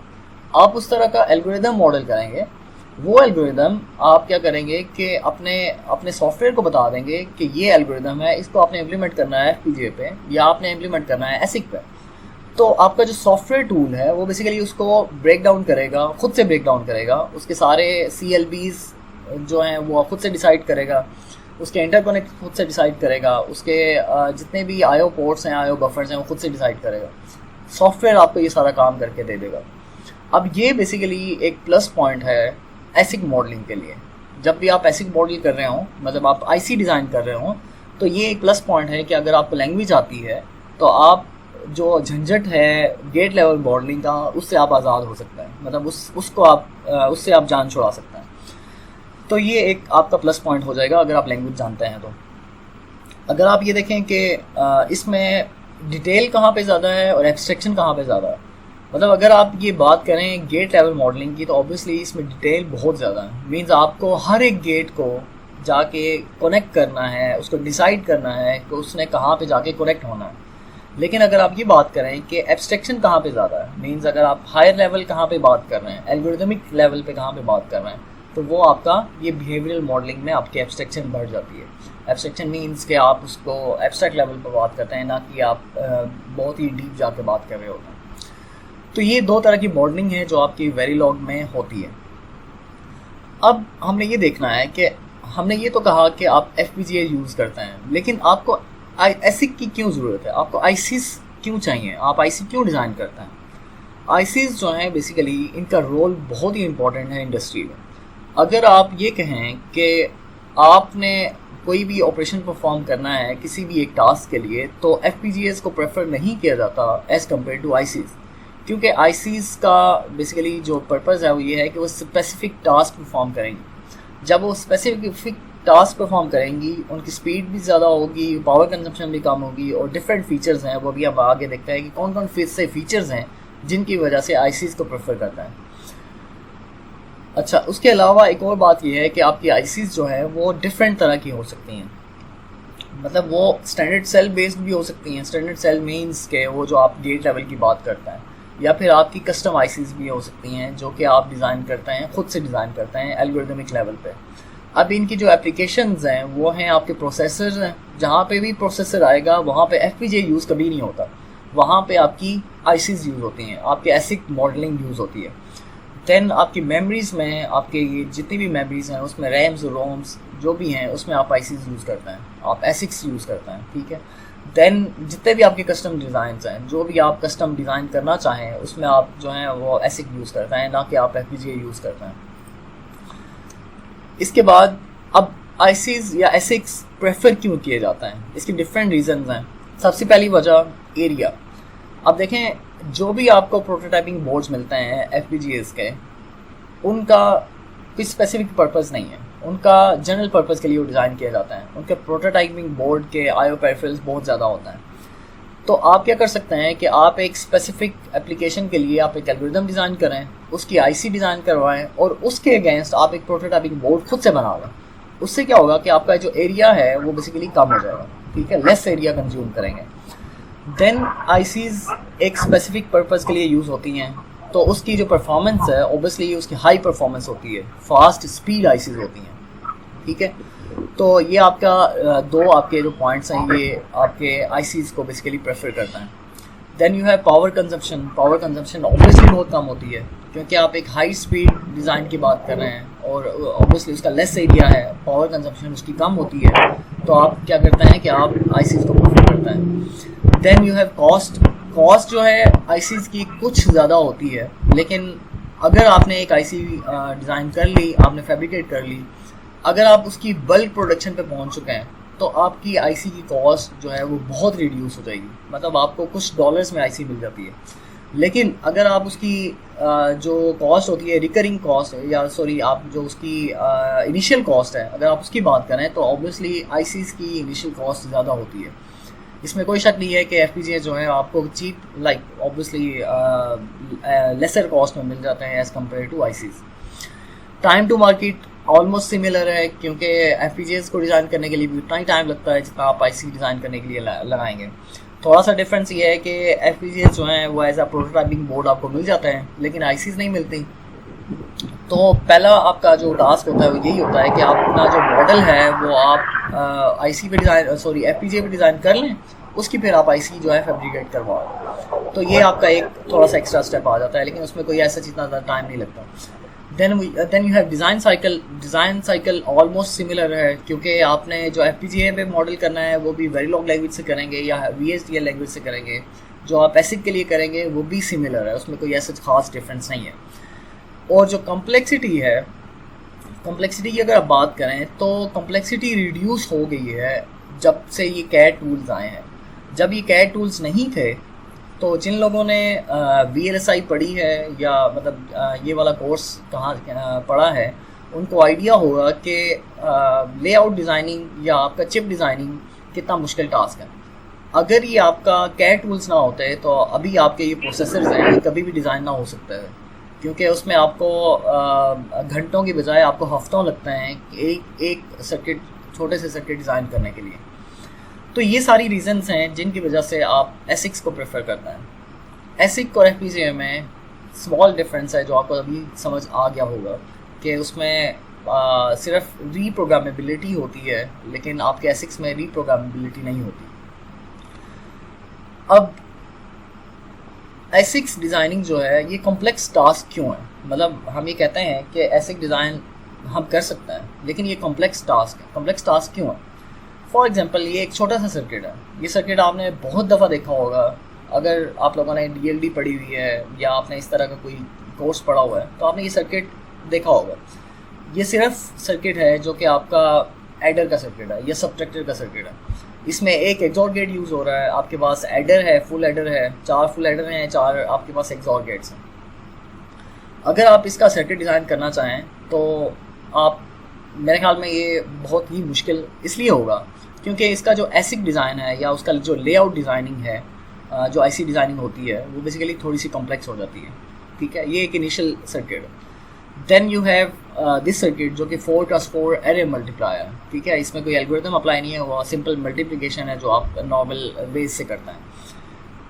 आप उस तरह का एल्गोरिथम मॉडल करेंगे। वो एल्गोरिथम आप क्या करेंगे कि अपने सॉफ्टवेयर को बता देंगे कि ये एल्गोरिथम है, इसको आपने इम्प्लीमेंट करना है FPGA पे या आपने इम्प्लीमेंट करना है ASIC पे। तो आपका जो सॉफ्टवेयर टूल है वो बेसिकली उसको ब्रेक डाउन करेगा, खुद से ब्रेक डाउन करेगा। उसके सारे CLBs जो हैं वो खुद से डिसाइड करेगा, उसके इंटरकनेक्ट खुद से डिसाइड करेगा, उसके जितने भी IO पोर्ट्स हैं, IO बफर्स हैं, वो खुद से डिसाइड करेगा। सॉफ्टवेयर आपको ये सारा काम करके दे देगा। अब ये बेसिकली एक प्लस पॉइंट है ASIC मॉडलिंग के लिए। जब भी आप ASIC मॉडल कर रहे हों, मतलब आप IC डिज़ाइन कर रहे हों, तो ये एक प्लस पॉइंट है कि अगर आपको लैंग्वेज आती है तो आप जो झंझट है गेट लेवल मॉडलिंग का उससे आप आज़ाद हो सकते हैं, मतलब उससे आप जान छुड़ा सकते हैं। तो ये एक आपका प्लस पॉइंट हो जाएगा अगर आप लैंग्वेज जानते हैं। तो अगर आप ये देखें कि इसमें डिटेल कहाँ पे ज़्यादा है और एब्स्ट्रैक्शन कहाँ पे ज़्यादा है, मतलब अगर आप ये बात करें गेट लेवल मॉडलिंग की तो ऑब्वियसली इसमें डिटेल बहुत ज़्यादा है। मीन्स आपको हर एक गेट को जाके कनेक्ट करना है, उसको डिसाइड करना है कि उसने कहाँ पे जाके कनेक्ट होना है। लेकिन अगर आप ये बात करें कि एब्स्ट्रैक्शन कहाँ पे ज़्यादा है, मीन्स अगर आप हायर लेवल कहाँ पे बात कर रहे हैं, एल्गोरिथमिक लेवल पे कहाँ पे बात कर रहे हैं, तो वो आपका ये बिहेवियरल मॉडलिंग में आपकी एब्स्ट्रैक्शन बढ़ जाती है। एब्स्ट्रैक्शन मीन्स कि आप उसको एब्स्ट्रैक्ट लेवल पर बात करते हैं, ना कि आप बहुत ही डीप जाके बात कर रहे होते हैं। तो ये दो तरह की मॉडलिंग है जो आपकी वेरीलॉग में होती है। अब हमने ये देखना है कि हमने ये तो कहा कि आप FPGA यूज़ करते हैं, लेकिन आपको ASIC की क्यों ज़रूरत है, आपको ICs क्यों चाहिए, आप IC क्यों डिज़ाइन करते हैं। ICs जो हैं बेसिकली इनका रोल बहुत ही इम्पोर्टेंट है इंडस्ट्री में। अगर आप ये कहें कि आपने कोई भी ऑपरेशन परफॉर्म करना है किसी भी एक टास्क के लिए, तो FPGAs को प्रेफर नहीं किया जाता एज़ कम्पेयर टू ICs, क्योंकि ICs का बेसिकली जो पर्पज़ है वो ये है कि वो स्पेसिफिक टास्क परफॉर्म करेंगे। जब वो स्पेसिफिक टास्क परफॉर्म करेंगी, उनकी स्पीड भी ज़्यादा होगी, पावर कंजप्शन भी कम होगी, और डिफरेंट फीचर्स हैं वो भी हम आगे देखते हैं कि कौन कौन से फीचर्स हैं जिनकी वजह से आईसीज़ को प्रेफर करता है। अच्छा, उसके अलावा एक और बात यह है कि आपकी आईसीज़ जो है वो डिफरेंट तरह की हो सकती हैं। मतलब वो स्टैंडर्ड सेल बेस्ड भी हो सकती हैं। स्टैंडर्ड सेल मींस के वो जो आप गेट लेवल की बात करते हैं, या फिर आपकी कस्टम आईसीज़ भी हो सकती हैं जो कि आप डिज़ाइन करते हैं, ख़ुद से डिज़ाइन करते हैं एल्गोरिदमिक लेवल पे। अब इनकी जो एप्लीकेशंस हैं वो हैं आपके प्रोसेसर्स हैं। जहाँ पे भी प्रोसेसर आएगा वहाँ पे एफपीजीए यूज़ कभी नहीं होता, वहाँ पे आपकी आईसीज़ यूज़ होती हैं, आपके एसिक मॉडलिंग यूज़ होती है। देन आपकी मेमोरीज़ में आपके ये जितनी भी मेमोरीज़ हैं उसमें रैम्स और रोम्स जो भी हैं उसमें आप आईसीज़ यूज़ करते हैं, आप एसिक्स यूज़ करते हैं, ठीक है। देन जितने भी आपके कस्टम डिज़ाइंस हैं, जो भी आप कस्टम डिज़ाइन करना चाहें उसमें आप जो हैं वो एसिक यूज़ करते हैं, ना कि आप एफपीजीए यूज़ करते हैं। इसके बाद अब आईसीज़ या एसिक्स प्रेफर क्यों किए जाता है, इसके डिफरेंट रीजंस हैं। सबसे पहली वजह एरिया। अब देखें, जो भी आपको प्रोटोटाइपिंग बोर्ड्स मिलते हैं एफपीजीएस के, उनका कोई स्पेसिफिक पर्पस नहीं है, उनका जनरल पर्पस के लिए वो डिज़ाइन किया जाता है। उनके प्रोटोटाइपिंग बोर्ड के आईओ पेरिफेरल्स बहुत ज़्यादा होता है। तो आप क्या कर सकते हैं कि आप एक स्पेसिफिक एप्लीकेशन के लिए आप एक एल्गोरिदम डिज़ाइन करें, उसकी आईसी डिज़ाइन करवाएं, और उसके अगेंस्ट आप एक प्रोटोटाइपिंग बोर्ड खुद से बना लें। उससे क्या होगा कि आपका जो एरिया है वो बेसिकली कम हो जाएगा, ठीक है, लेस एरिया कंज्यूम करेंगे। देन आईसीज़ एक स्पेसिफिक पर्पस के लिए यूज़ होती हैं, तो उसकी जो परफॉर्मेंस है ऑब्वियसली उसकी हाई परफॉर्मेंस होती है, फास्ट स्पीड आईसीज़ होती हैं, ठीक है। तो ये आपका दो आपके जो पॉइंट्स हैं ये आपके आईसीज़ को बेसिकली प्रेफर करता है। Then you have power consumption. Power consumption obviously बहुत कम होती है क्योंकि आप एक हाई स्पीड डिज़ाइन की बात कर रहे हैं और ऑब्वियसली उसका लेस एरिया है, पावर कंजप्शन उसकी कम होती है, तो आप क्या करते हैं कि आप आईसीज़ को प्रेफर करते हैं। Then you have cost. Cost जो है आईसीज़ की कुछ ज़्यादा होती है, लेकिन अगर आपने एक आईसी डिज़ाइन कर ली, आपने फैब्रिकेट कर ली, अगर आप उसकी बल्क प्रोडक्शन पे पहुंच चुके हैं तो आपकी आईसी की कॉस्ट जो है वो बहुत रिड्यूस हो जाएगी। मतलब आपको कुछ डॉलर्स में आईसी मिल जाती है। लेकिन अगर आप उसकी जो कॉस्ट होती है रिकरिंग कॉस्ट, या सॉरी आप जो उसकी इनिशियल कॉस्ट है अगर आप उसकी बात करें, तो ऑब्वियसली आईसीज़ की इनिशियल कॉस्ट ज़्यादा होती है। इसमें कोई शक नहीं है कि एफपीजीए जो है आपको cheap like obviously lesser cost में मिल जाते हैं as compare to ICs. Time to market almost similar है क्योंकि एफपीजीएस को डिज़ाइन करने के लिए भी उतना ही टाइम लगता है जितना आप आईसी डिज़ाइन करने के लिए लगाएंगे। थोड़ा सा डिफरेंस ये है कि एफपीजीएस जो हैं वो एज अ प्रोटोटाइपिंग बोर्ड आपको मिल जाते हैं, लेकिन आईसीज़ नहीं मिलती। तो पहला आपका जो टास्क होता है वो यही होता है कि आप अपना जो मॉडल है वो आप आईसी पे डिज़ाइन सॉरी एफपीजीए पे डिज़ाइन कर लें, उसकी फिर आप आईसी जो है फैब्रिकेट करवाओ। तो ये आपका एक थोड़ा सा एक्स्ट्रा स्टेप आ जाता है, लेकिन उसमें कोई ऐसा इतना ज़्यादा टाइम नहीं लगता। Then you have design cycle. Design cycle almost similar है क्योंकि आपने जो एफपीजीए पे मॉडल करना है वो भी वेरीलॉग लैंग्वेज से करेंगे या वीएचडीएल लैंग्वेज से करेंगे। जो आप एसिक के लिए करेंगे वो भी सिमिलर है, उसमें कोई ऐसा खास डिफरेंस नहीं है। और जो कम्प्लेक्सिटी है, कम्प्लेक्सिटी की अगर आप बात करें तो कम्प्लेक्सिटी रिड्यूस हो गई है जब से ये कैड टूल्स आए हैं। जब ये कैड टूल्स नहीं थे तो जिन लोगों ने VLSI पढ़ी है या मतलब ये वाला कोर्स कहाँ पढ़ा है, उनको आइडिया होगा कि लेआउट डिज़ाइनिंग या आपका चिप डिज़ाइनिंग कितना मुश्किल टास्क है। अगर ये आपका कैड टूल्स ना होते तो अभी आपके ये प्रोसेसर्स हैं ये कभी भी डिज़ाइन ना हो सकते हैं, क्योंकि उसमें आपको घंटों की बजाय आपको हफ्तों लगते हैं एक सर्किट, छोटे से सर्किट डिज़ाइन करने के लिए। तो ये सारी रीजंस हैं जिनकी वजह से आप एसिक्स को प्रेफर करते हैं। एसिक और एफपीजीए में स्मॉल डिफरेंस है जो आपको अभी समझ आ गया होगा कि उसमें सिर्फ रीप्रोग्रामेबिलिटी होती है, लेकिन आपके एसिक्स में रीप्रोग्रामेबिलिटी नहीं होती। अब एसिक्स डिज़ाइनिंग जो है ये कॉम्प्लेक्स टास्क क्यों है? मतलब हम ये कहते हैं कि एसिक डिज़ाइन हम कर सकते हैं, लेकिन ये कॉम्प्लेक्स टास्क है। कॉम्प्लेक्स टास्क क्यों है? फॉर एग्जांपल ये एक छोटा सा सर्किट है। ये सर्किट आपने बहुत दफ़ा देखा होगा, अगर आप लोगों ने DLD पढ़ी हुई है या आपने इस तरह का कोई कोर्स पढ़ा हुआ है तो आपने ये सर्किट देखा होगा। ये सिर्फ सर्किट है जो कि आपका एडर का सर्किट है या सबट्रैक्टर का सर्किट है। इसमें एक एक्सॉर गेट यूज़ हो रहा है, आपके पास एडर है, फुल एडर है, 4 फुल एडर हैं, 4 आपके पास एक्सॉर गेट्स हैं। अगर आप इसका सर्किट डिज़ाइन करना चाहें तो आप मेरे ख्याल में ये बहुत ही मुश्किल इसलिए होगा क्योंकि इसका जो एसिक डिज़ाइन है या उसका जो लेआउट डिज़ाइनिंग है, जो आईसी डिज़ाइनिंग होती है, वो बेसिकली थोड़ी सी कॉम्प्लेक्स हो जाती है। ठीक है, ये एक इनिशियल सर्किट है। Then you have this circuit जो कि 4x4 एरे मल्टीप्लायर। ठीक है, इसमें कोई एल्गोरिथम अप्लाई नहीं है, वो सिंपल मल्टीप्लिकेशन है जो आप नॉर्मल बेस से करते हैं।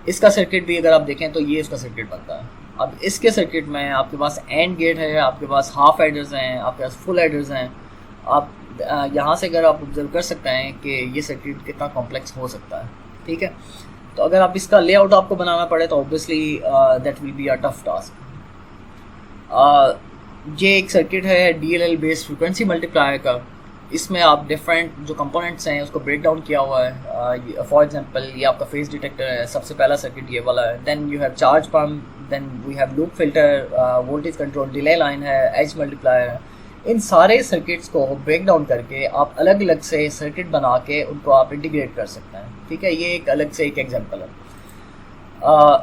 इसका सर्किट भी अगर आप देखें तो ये इसका सर्किट बनता है। अब इसके सर्किट में आपके पास एंड गेट है, आपके पास हाफ एडर्स हैं, आपके पास फुल एडर्स हैं। आप यहाँ से अगर आप ऑब्जर्व कर सकते हैं कि ये सर्किट कितना कॉम्प्लेक्स हो सकता है। ठीक है, तो अगर आप इसका लेआउट आपको बनाना पड़े तो obviously that will be a tough task. ये एक सर्किट है DLL बेस्ड फ्रीक्वेंसी मल्टीप्लायर का। इसमें आप डिफरेंट जो कंपोनेंट्स हैं उसको ब्रेक डाउन किया हुआ है। फॉर एग्जांपल ये आपका फेज डिटेक्टर है, सबसे पहला सर्किट ये वाला है। Then you have charge pump, then we have loop filter, voltage control delay line है, एज मल्टीप्लायर है। इन सारे सर्किट्स को ब्रेक डाउन करके आप अलग अलग से सर्किट बना के उनको आप इंटीग्रेट कर सकते हैं। ठीक है, ये एक अलग से एक एग्जांपल है।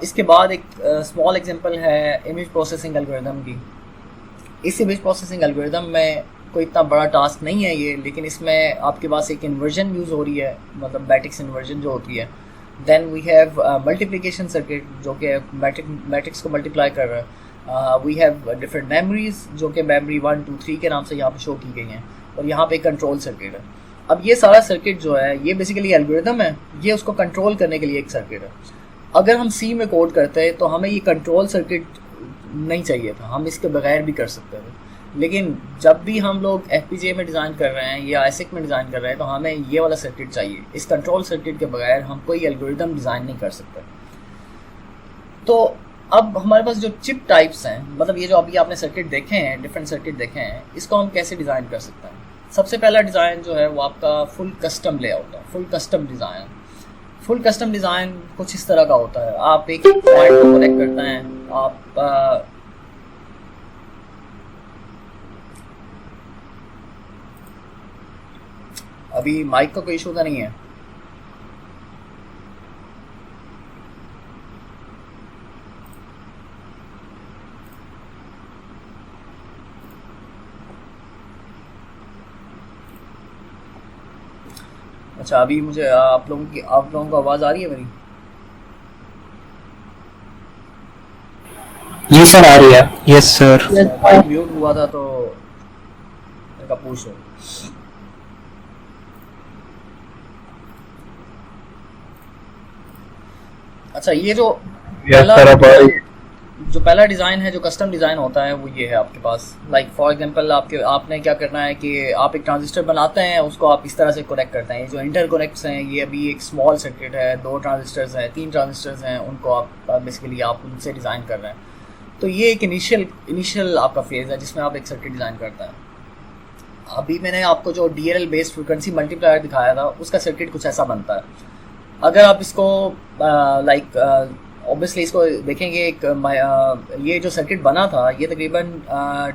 इसके बाद एक स्मॉल एग्जांपल है इमेज प्रोसेसिंग एल्गोरिथम की। इस इमेज प्रोसेसिंग एल्गोरिथम में कोई इतना बड़ा टास्क नहीं है ये, लेकिन इसमें आपके पास एक इन्वर्जन यूज़ हो रही है, मतलब मैट्रिक्स इन्वर्जन जो होती है। Then we have multiplication circuit जो कि मैट्रिक्स को मल्टीप्लाई कर रहा है। वी हैव डिफरेंट मेमोरीज जो कि मेमोरी 1, 2, 3 के नाम से यहाँ पे शो की गई हैं, और यहाँ पे कंट्रोल सर्किट है। अब ये सारा सर्किट जो है ये बेसिकली एल्गोरिथम है, ये उसको कंट्रोल करने के लिए एक सर्किट है। अगर हम सी में कोड करते हैं तो हमें ये कंट्रोल सर्किट नहीं चाहिए था, हम इसके बगैर भी कर सकते थे। लेकिन जब भी हम लोग FPGA में डिज़ाइन कर रहे हैं या ASIC में डिज़ाइन कर रहे हैं तो हमें ये वाला सर्किट चाहिए। इस कंट्रोल सर्किट के बगैर हम कोई एल्गोरिथम डिज़ाइन नहीं कर सकते। तो अब हमारे पास जो चिप टाइप्स हैं, मतलब ये जो अभी आपने सर्किट देखे हैं, डिफरेंट सर्किट देखे हैं, इसको हम कैसे डिज़ाइन कर सकते हैं। सबसे पहला डिज़ाइन जो है वो आपका फुल कस्टम लेआउट है, full custom design. Full custom design कुछ इस तरह का होता है। आप एक पॉइंट को कनेक्ट करते हैं, आप अभी माइक का कोई इशू तो नहीं है? अच्छा, अभी मुझे आप लोगों को आवाज़ आ रही है मेरी? जी सर, आ रही है। Yes sir. माइक म्यूट हुआ था तो मेरा पूछ लो। अच्छा, ये जो पहला डिज़ाइन है, जो कस्टम डिज़ाइन होता है, वो ये है आपके पास। लाइक फॉर एग्जांपल आपने क्या करना है कि आप एक ट्रांजिस्टर बनाते हैं, उसको आप इस तरह से कनेक्ट करते हैं। ये जो इंटरकनेक्ट्स हैं, ये अभी एक स्मॉल सर्किट है, 2 ट्रांजिस्टर्स हैं, 3 ट्रांजिस्टर्स हैं, उनको आप बेसिकली आप उनसे डिज़ाइन कर रहे हैं। तो ये एक इनिशियल आपका फेज़ है जिसमें आप एक सर्किट डिज़ाइन करते हैं। अभी मैंने आपको जो DLL बेस्ड फ्रीक्वेंसी मल्टीप्लायर दिखाया था, उसका सर्किट कुछ ऐसा बनता है। अगर आप इसको ऑब्वियसली इसको देखेंगे, ये जो सर्किट बना था ये तकरीबन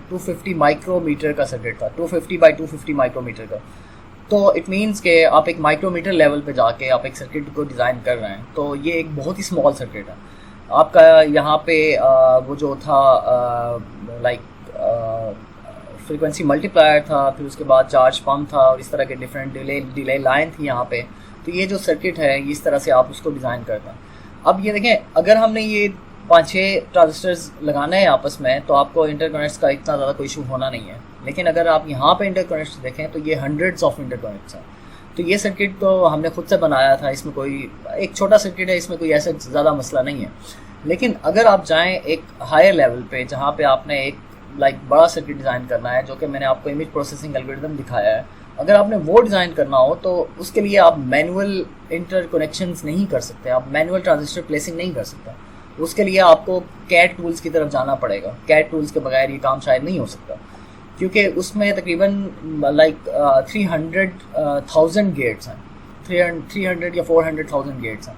250 माइक्रोमीटर का सर्किट था, 250 बाई 250 माइक्रोमीटर का। तो इट मीन्स कि आप एक माइक्रोमीटर लेवल पे जाके आप एक सर्किट को डिज़ाइन कर रहे हैं, तो ये एक बहुत ही स्मॉल सर्किट है। आपका यहाँ पे वो जो था फ्रीक्वेंसी मल्टीप्लायर था, फिर उसके बाद चार्ज पम्प था, और इस तरह के डिफरेंट डिले लाइन थी यहाँ पे। तो ये जो सर्किट है इस तरह से आप उसको डिज़ाइन करते हैं। अब ये देखें, अगर हमने ये 5-6 ट्रांजिस्टर्स लगाना है आपस में तो आपको इंटरकनेक्ट्स का इतना ज़्यादा कोई इशू होना नहीं है। लेकिन अगर आप यहाँ पे इंटरकनेक्ट्स देखें तो ये हंड्रेड्स ऑफ इंटरकनेक्ट्स हैं। तो ये सर्किट तो हमने खुद से बनाया था, इसमें कोई एक छोटा सर्किट है, इसमें कोई ऐसा ज़्यादा मसला नहीं है। लेकिन अगर आप जाएँ एक हायर लेवल पर जहाँ पर आपने एक बड़ा सर्किट डिज़ाइन करना है, जो कि मैंने आपको इमेज प्रोसेसिंग एल्गोरिथम दिखाया है, अगर आपने वो डिज़ाइन करना हो तो उसके लिए आप मैनुअल इंटरकनेक्शंस नहीं कर सकते, आप मैनुअल ट्रांजिस्टर प्लेसिंग नहीं कर सकते। उसके लिए आपको कैट टूल्स की तरफ जाना पड़ेगा। कैट टूल्स के बगैर ये काम शायद नहीं हो सकता, क्योंकि उसमें तकरीबन 300,000 गेट्स हैं, 300 या 400,000 गेट्स हैं।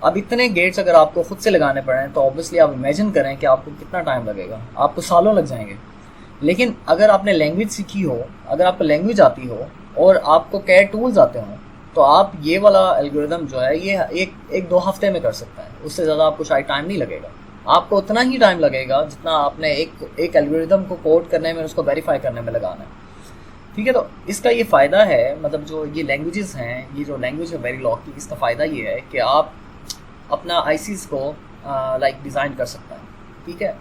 अब इतने गेट्स अगर आपको खुद से लगाने पड़ें तो ऑब्वियसली आप इमेजिन करें कि आपको कितना टाइम लगेगा, आपको सालों लग जाएंगे। लेकिन अगर आपने लैंग्वेज सीखी हो, अगर आपको लैंग्वेज आती हो और आपको कैट टूल्स आते हों, तो आप ये वाला एल्गोरिथम जो है ये एक 2 हफ्ते में कर सकते हैं। उससे ज़्यादा आपको शायद टाइम नहीं लगेगा। आपको उतना ही टाइम लगेगा जितना आपने एक एल्गोरिथम को कोड करने में, उसको वेरीफाई करने में लगाना है। ठीक है, तो इसका ये फ़ायदा है, मतलब जो ये लैंग्वेजेस हैं, ये जो लैंग्वेज है वेरीलॉग की, इसका फ़ायदा ये है कि आप अपना आईसीज को लाइक डिज़ाइन कर सकते हैं। ठीक है,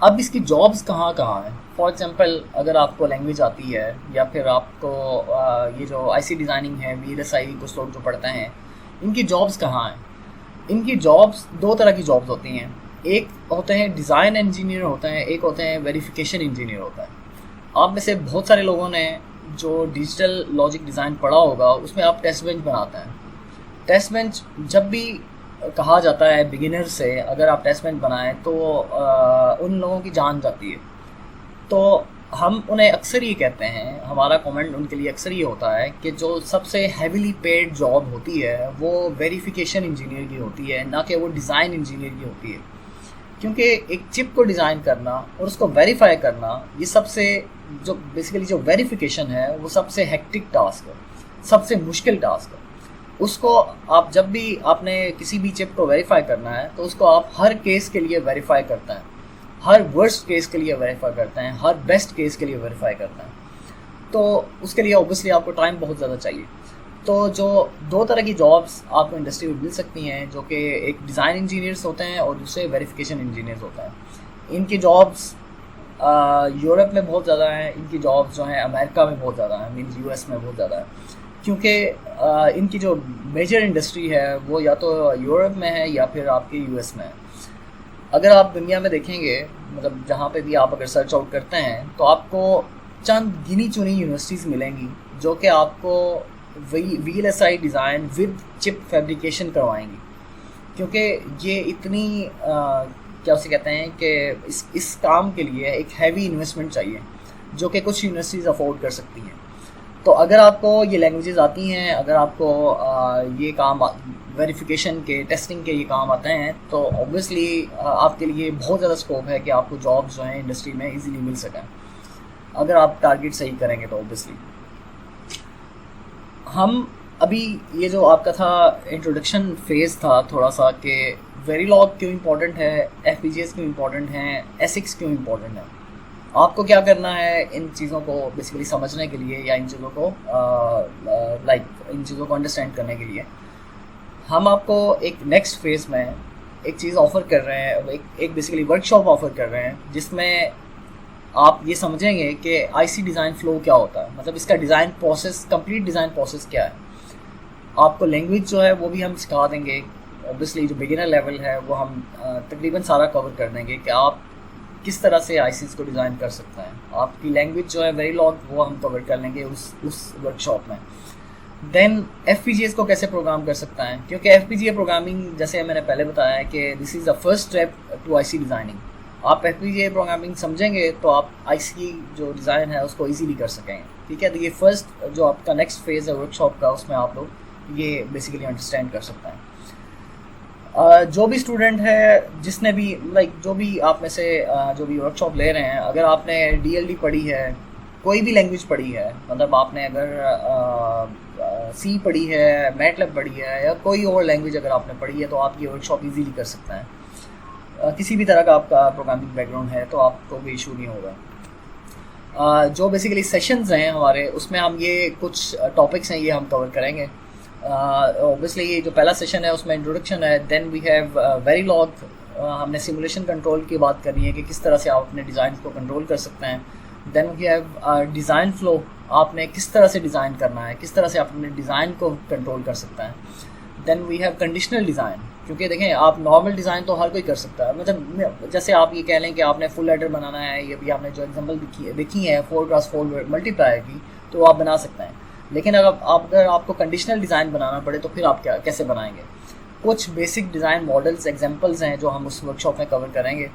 अब इसकी जॉब्स कहाँ कहाँ हैं। फॉर एग्जांपल अगर आपको लैंग्वेज आती है या फिर आपको ये जो आईसी डिज़ाइनिंग है, वीएलएसआई कुछ लोग जो पढ़ते हैं, इनकी जॉब्स कहाँ हैं। इनकी जॉब्स दो तरह की जॉब्स होती हैं, एक होते हैं डिज़ाइन इंजीनियर होते हैं, एक होते हैं वेरिफिकेशन इंजीनियर होता है। आप में से बहुत सारे लोगों ने जो डिजिटल लॉजिक डिज़ाइन पढ़ा होगा उसमें आप टेस्ट बेंच बनाते हैं। टेस्ट बेंच जब भी कहा जाता है बिगिनर से, अगर आप टेस्ट बेंच बनाएं तो उन लोगों की जान जाती है। तो हम उन्हें अक्सर ये कहते हैं, हमारा कमेंट उनके लिए अक्सर ये होता है कि जो सबसे हैवीली पेड जॉब होती है वो वेरिफिकेशन इंजीनियर की होती है, ना कि वो डिज़ाइन इंजीनियर की होती है। क्योंकि एक चिप को डिज़ाइन करना और उसको वेरीफाई करना, ये सबसे जो बेसिकली जो वेरिफिकेशन है वो सबसे हेक्टिक टास्क है, सबसे मुश्किल टास्क है। उसको आप जब भी आपने किसी भी चिप को वेरीफाई करना है तो उसको आप हर केस के लिए वेरीफाई करते हैं, हर वर्स्ट केस के लिए वेरीफाई करते हैं, हर बेस्ट केस के लिए वेरीफाई करते हैं। तो उसके लिए ऑब्वियसली आपको टाइम बहुत ज़्यादा चाहिए। तो जो दो तरह की जॉब्स आपको इंडस्ट्री में मिल सकती हैं, जो कि एक डिज़ाइन इंजीनियर्स होते हैं और दूसरे वेरिफिकेशन इंजीनियर्स होते हैं। इनकी जॉब्स यूरोप में बहुत ज़्यादा हैं, इनकी जॉब्स जो हैं अमेरिका में बहुत ज़्यादा हैं, मीन्स यूएस में बहुत ज़्यादा है। क्योंकि इनकी जो मेजर इंडस्ट्री है वो या तो यूरोप में है या फिर आपके यूएस में है। अगर आप दुनिया में देखेंगे, मतलब जहाँ पे भी आप अगर सर्च आउट करते हैं तो आपको चंद गिनी चुनी यूनिवर्सिटीज़ मिलेंगी जो कि आपको VLSI design with chip fabrication करवाएंगी। क्योंकि ये इतनी क्या उसे कहते हैं कि इस काम के लिए एक हैवी इन्वेस्टमेंट चाहिए जो कि कुछ यूनिवर्सिटीज़ अफोर्ड कर सकती हैं। तो अगर आपको ये लैंग्वेजेस आती हैं, अगर आपको ये काम वेरिफिकेशन के, टेस्टिंग के ये काम आते हैं, तो ऑब्वियसली आपके लिए बहुत ज़्यादा स्कोप है कि आपको जॉब्स जो हैं इंडस्ट्री में इजीली मिल सकें, अगर आप टारगेट सही करेंगे तो ऑब्वियसली। हम अभी ये जो आपका था इंट्रोडक्शन फेज़ था थोड़ा सा, कि वेरीलॉग क्यों इम्पोर्टेंट है, FPGAs क्यों इम्पोर्टेंट हैं, ASICs क्यों इम्पोर्टेंट है, आपको क्या करना है इन चीज़ों को बेसिकली समझने के लिए या इन चीज़ों को इन चीज़ों को अंडरस्टैंड करने के लिए। हम आपको एक नेक्स्ट फेज़ में एक चीज़ ऑफ़र कर रहे हैं, एक बेसिकली वर्कशॉप ऑफ़र कर रहे हैं, जिसमें आप ये समझेंगे कि आईसी डिज़ाइन फ़्लो क्या होता है, मतलब इसका design process, complete design process क्या है। आपको लैंग्वेज जो है वो भी हम सिखा देंगे, ऑब्वियसली जो बिगिनर लेवल है वो हम तकरीबन सारा कवर कर देंगे कि आप किस तरह से आईसीज को डिज़ाइन कर सकते हैं। आपकी लैंग्वेज जो है वेरीलॉग वो हम कवर कर लेंगे उस वर्कशॉप में। देन FPGAs को कैसे प्रोग्राम कर सकता है, क्योंकि FPGA प्रोग्रामिंग जैसे मैंने पहले बताया है कि this is the first step to IC designing. आप FPGA प्रोग्रामिंग समझेंगे तो आप आईसी जो डिज़ाइन है उसको ईजीली कर सकेंगे। ठीक है, तो ये फर्स्ट जो आपका नेक्स्ट फेज़ है वर्कशॉप का, उसमें आप लोग ये बेसिकली अंडरस्टैंड कर सकते हैं। जो भी स्टूडेंट है, जिसने भी जो भी आप में से जो भी वर्कशॉप ले रहे हैं, अगर आपने DLD पढ़ी है, कोई भी लैंग्वेज पढ़ी है, मतलब आपने अगर C पढ़ी है, मैटलैब पढ़ी है, या कोई और लैंग्वेज अगर आपने पढ़ी है, तो आप ये वर्कशॉप इजीली कर सकते हैं। किसी भी तरह का आपका प्रोग्रामिंग बैकग्राउंड है तो आपको कोई इशू नहीं होगा। जो बेसिकली सेशंस हैं हमारे, उसमें हम ये कुछ टॉपिक्स हैं ये हम कवर करेंगे। ऑब्वियसली ये जो पहला सेशन है उसमें इंट्रोडक्शन है, देन वी हैव वेरीलॉग, हमने सिमुलेशन कंट्रोल की बात करनी है कि किस तरह से आप अपने डिज़ाइन को कंट्रोल कर सकते हैं। Then we have design flow, आपने किस तरह से डिज़ाइन करना है, किस तरह से आप अपने डिज़ाइन को कंट्रोल कर सकते हैं। Then we have conditional design, क्योंकि देखें आप नॉर्मल डिज़ाइन तो हर कोई कर सकता है, मतलब जैसे आप ये कह लें कि आपने फुल एडर बनाना है, ये भी आपने जो एग्जाम्पल देखी है 4x4 मल्टीप्लायर की, तो आप बना सकते हैं। लेकिन अगर आपको कंडीशनल डिज़ाइन बनाना पड़े तो फिर आप कैसे बनाएंगे। कुछ बेसिक डिज़ाइन मॉडल्स, एग्जांपल्स हैं जो हम उस वर्कशॉप में कवर करेंगे।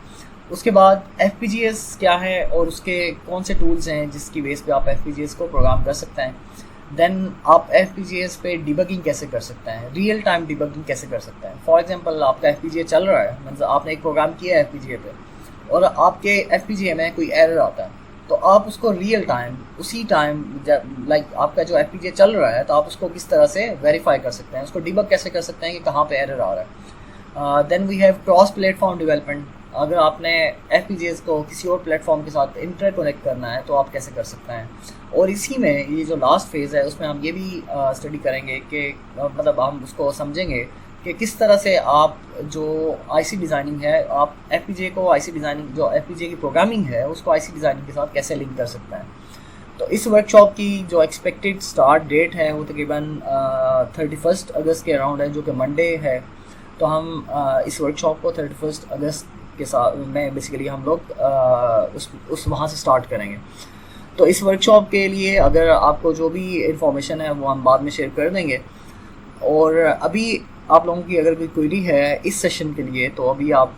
उसके बाद FPGAs क्या है और उसके कौन से टूल्स हैं जिसकी बेस पे आप FPGAs को प्रोग्राम कर सकते हैं। देन आप FPGAs पे डिबगिंग कैसे कर सकते हैं, रियल टाइम डिबगिंग कैसे कर सकते हैं। फॉर एग्जांपल आपका FPGA चल रहा है, मतलब आपने एक प्रोग्राम किया है FPGA पे और आपके FPGA में कोई एरर आता है, तो आप उसको रियल टाइम उसी टाइम आपका जो FPGA चल रहा है तो आप उसको किस तरह से वेरीफाई कर सकते हैं, उसको डिबग कैसे कर सकते हैं कि कहाँ पे एरर आ रहा है। Then we have cross platform development, अगर आपने एफ को किसी और प्लेटफॉर्म के साथ इंटरकनेक्ट करना है तो आप कैसे कर सकते हैं। और इसी में ये जो लास्ट फेज़ है उसमें हम ये भी स्टडी करेंगे कि मतलब हम उसको समझेंगे कि किस तरह से आप जो आईसी डिज़ाइनिंग है, आप एफ को आईसी डिज़ाइनिंग, जो एफ की प्रोग्रामिंग है उसको आईसी डिज़ाइनिंग के साथ कैसे लिंक कर सकते हैं। तो इस वर्कशॉप की जो एक्सपेक्टेड स्टार्ट डेट है वो तकरीबन 31 अगस्त के अराउंड है, जो कि मंडे है। तो हम इस वर्कशॉप को 31 अगस्त के साथ में बेसिकली हम लोग उस वहाँ से स्टार्ट करेंगे। तो इस वर्कशॉप के लिए अगर आपको जो भी इंफॉर्मेशन है वो हम बाद में शेयर कर देंगे। और अभी आप लोगों की अगर कोई क्वेरी है इस सेशन के लिए तो अभी आप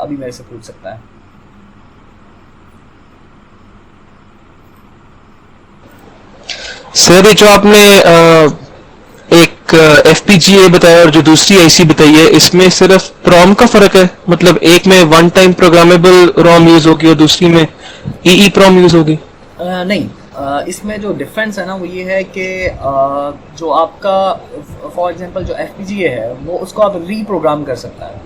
अभी मेरे से पूछ सकता है। सर, ये जो आपने एक FPGA बताया और जो दूसरी IC बताई है, इसमें सिर्फ प्रॉम का फर्क है? मतलब एक में वन टाइम प्रोग्रामेबल रोम यूज होगी और दूसरी में EEPROM यूज होगी? नहीं, इसमें जो डिफरेंस है ना वो ये है कि जो आपका फॉर एग्जांपल जो FPGA है वो उसको आप रीप्रोग्राम कर सकता है,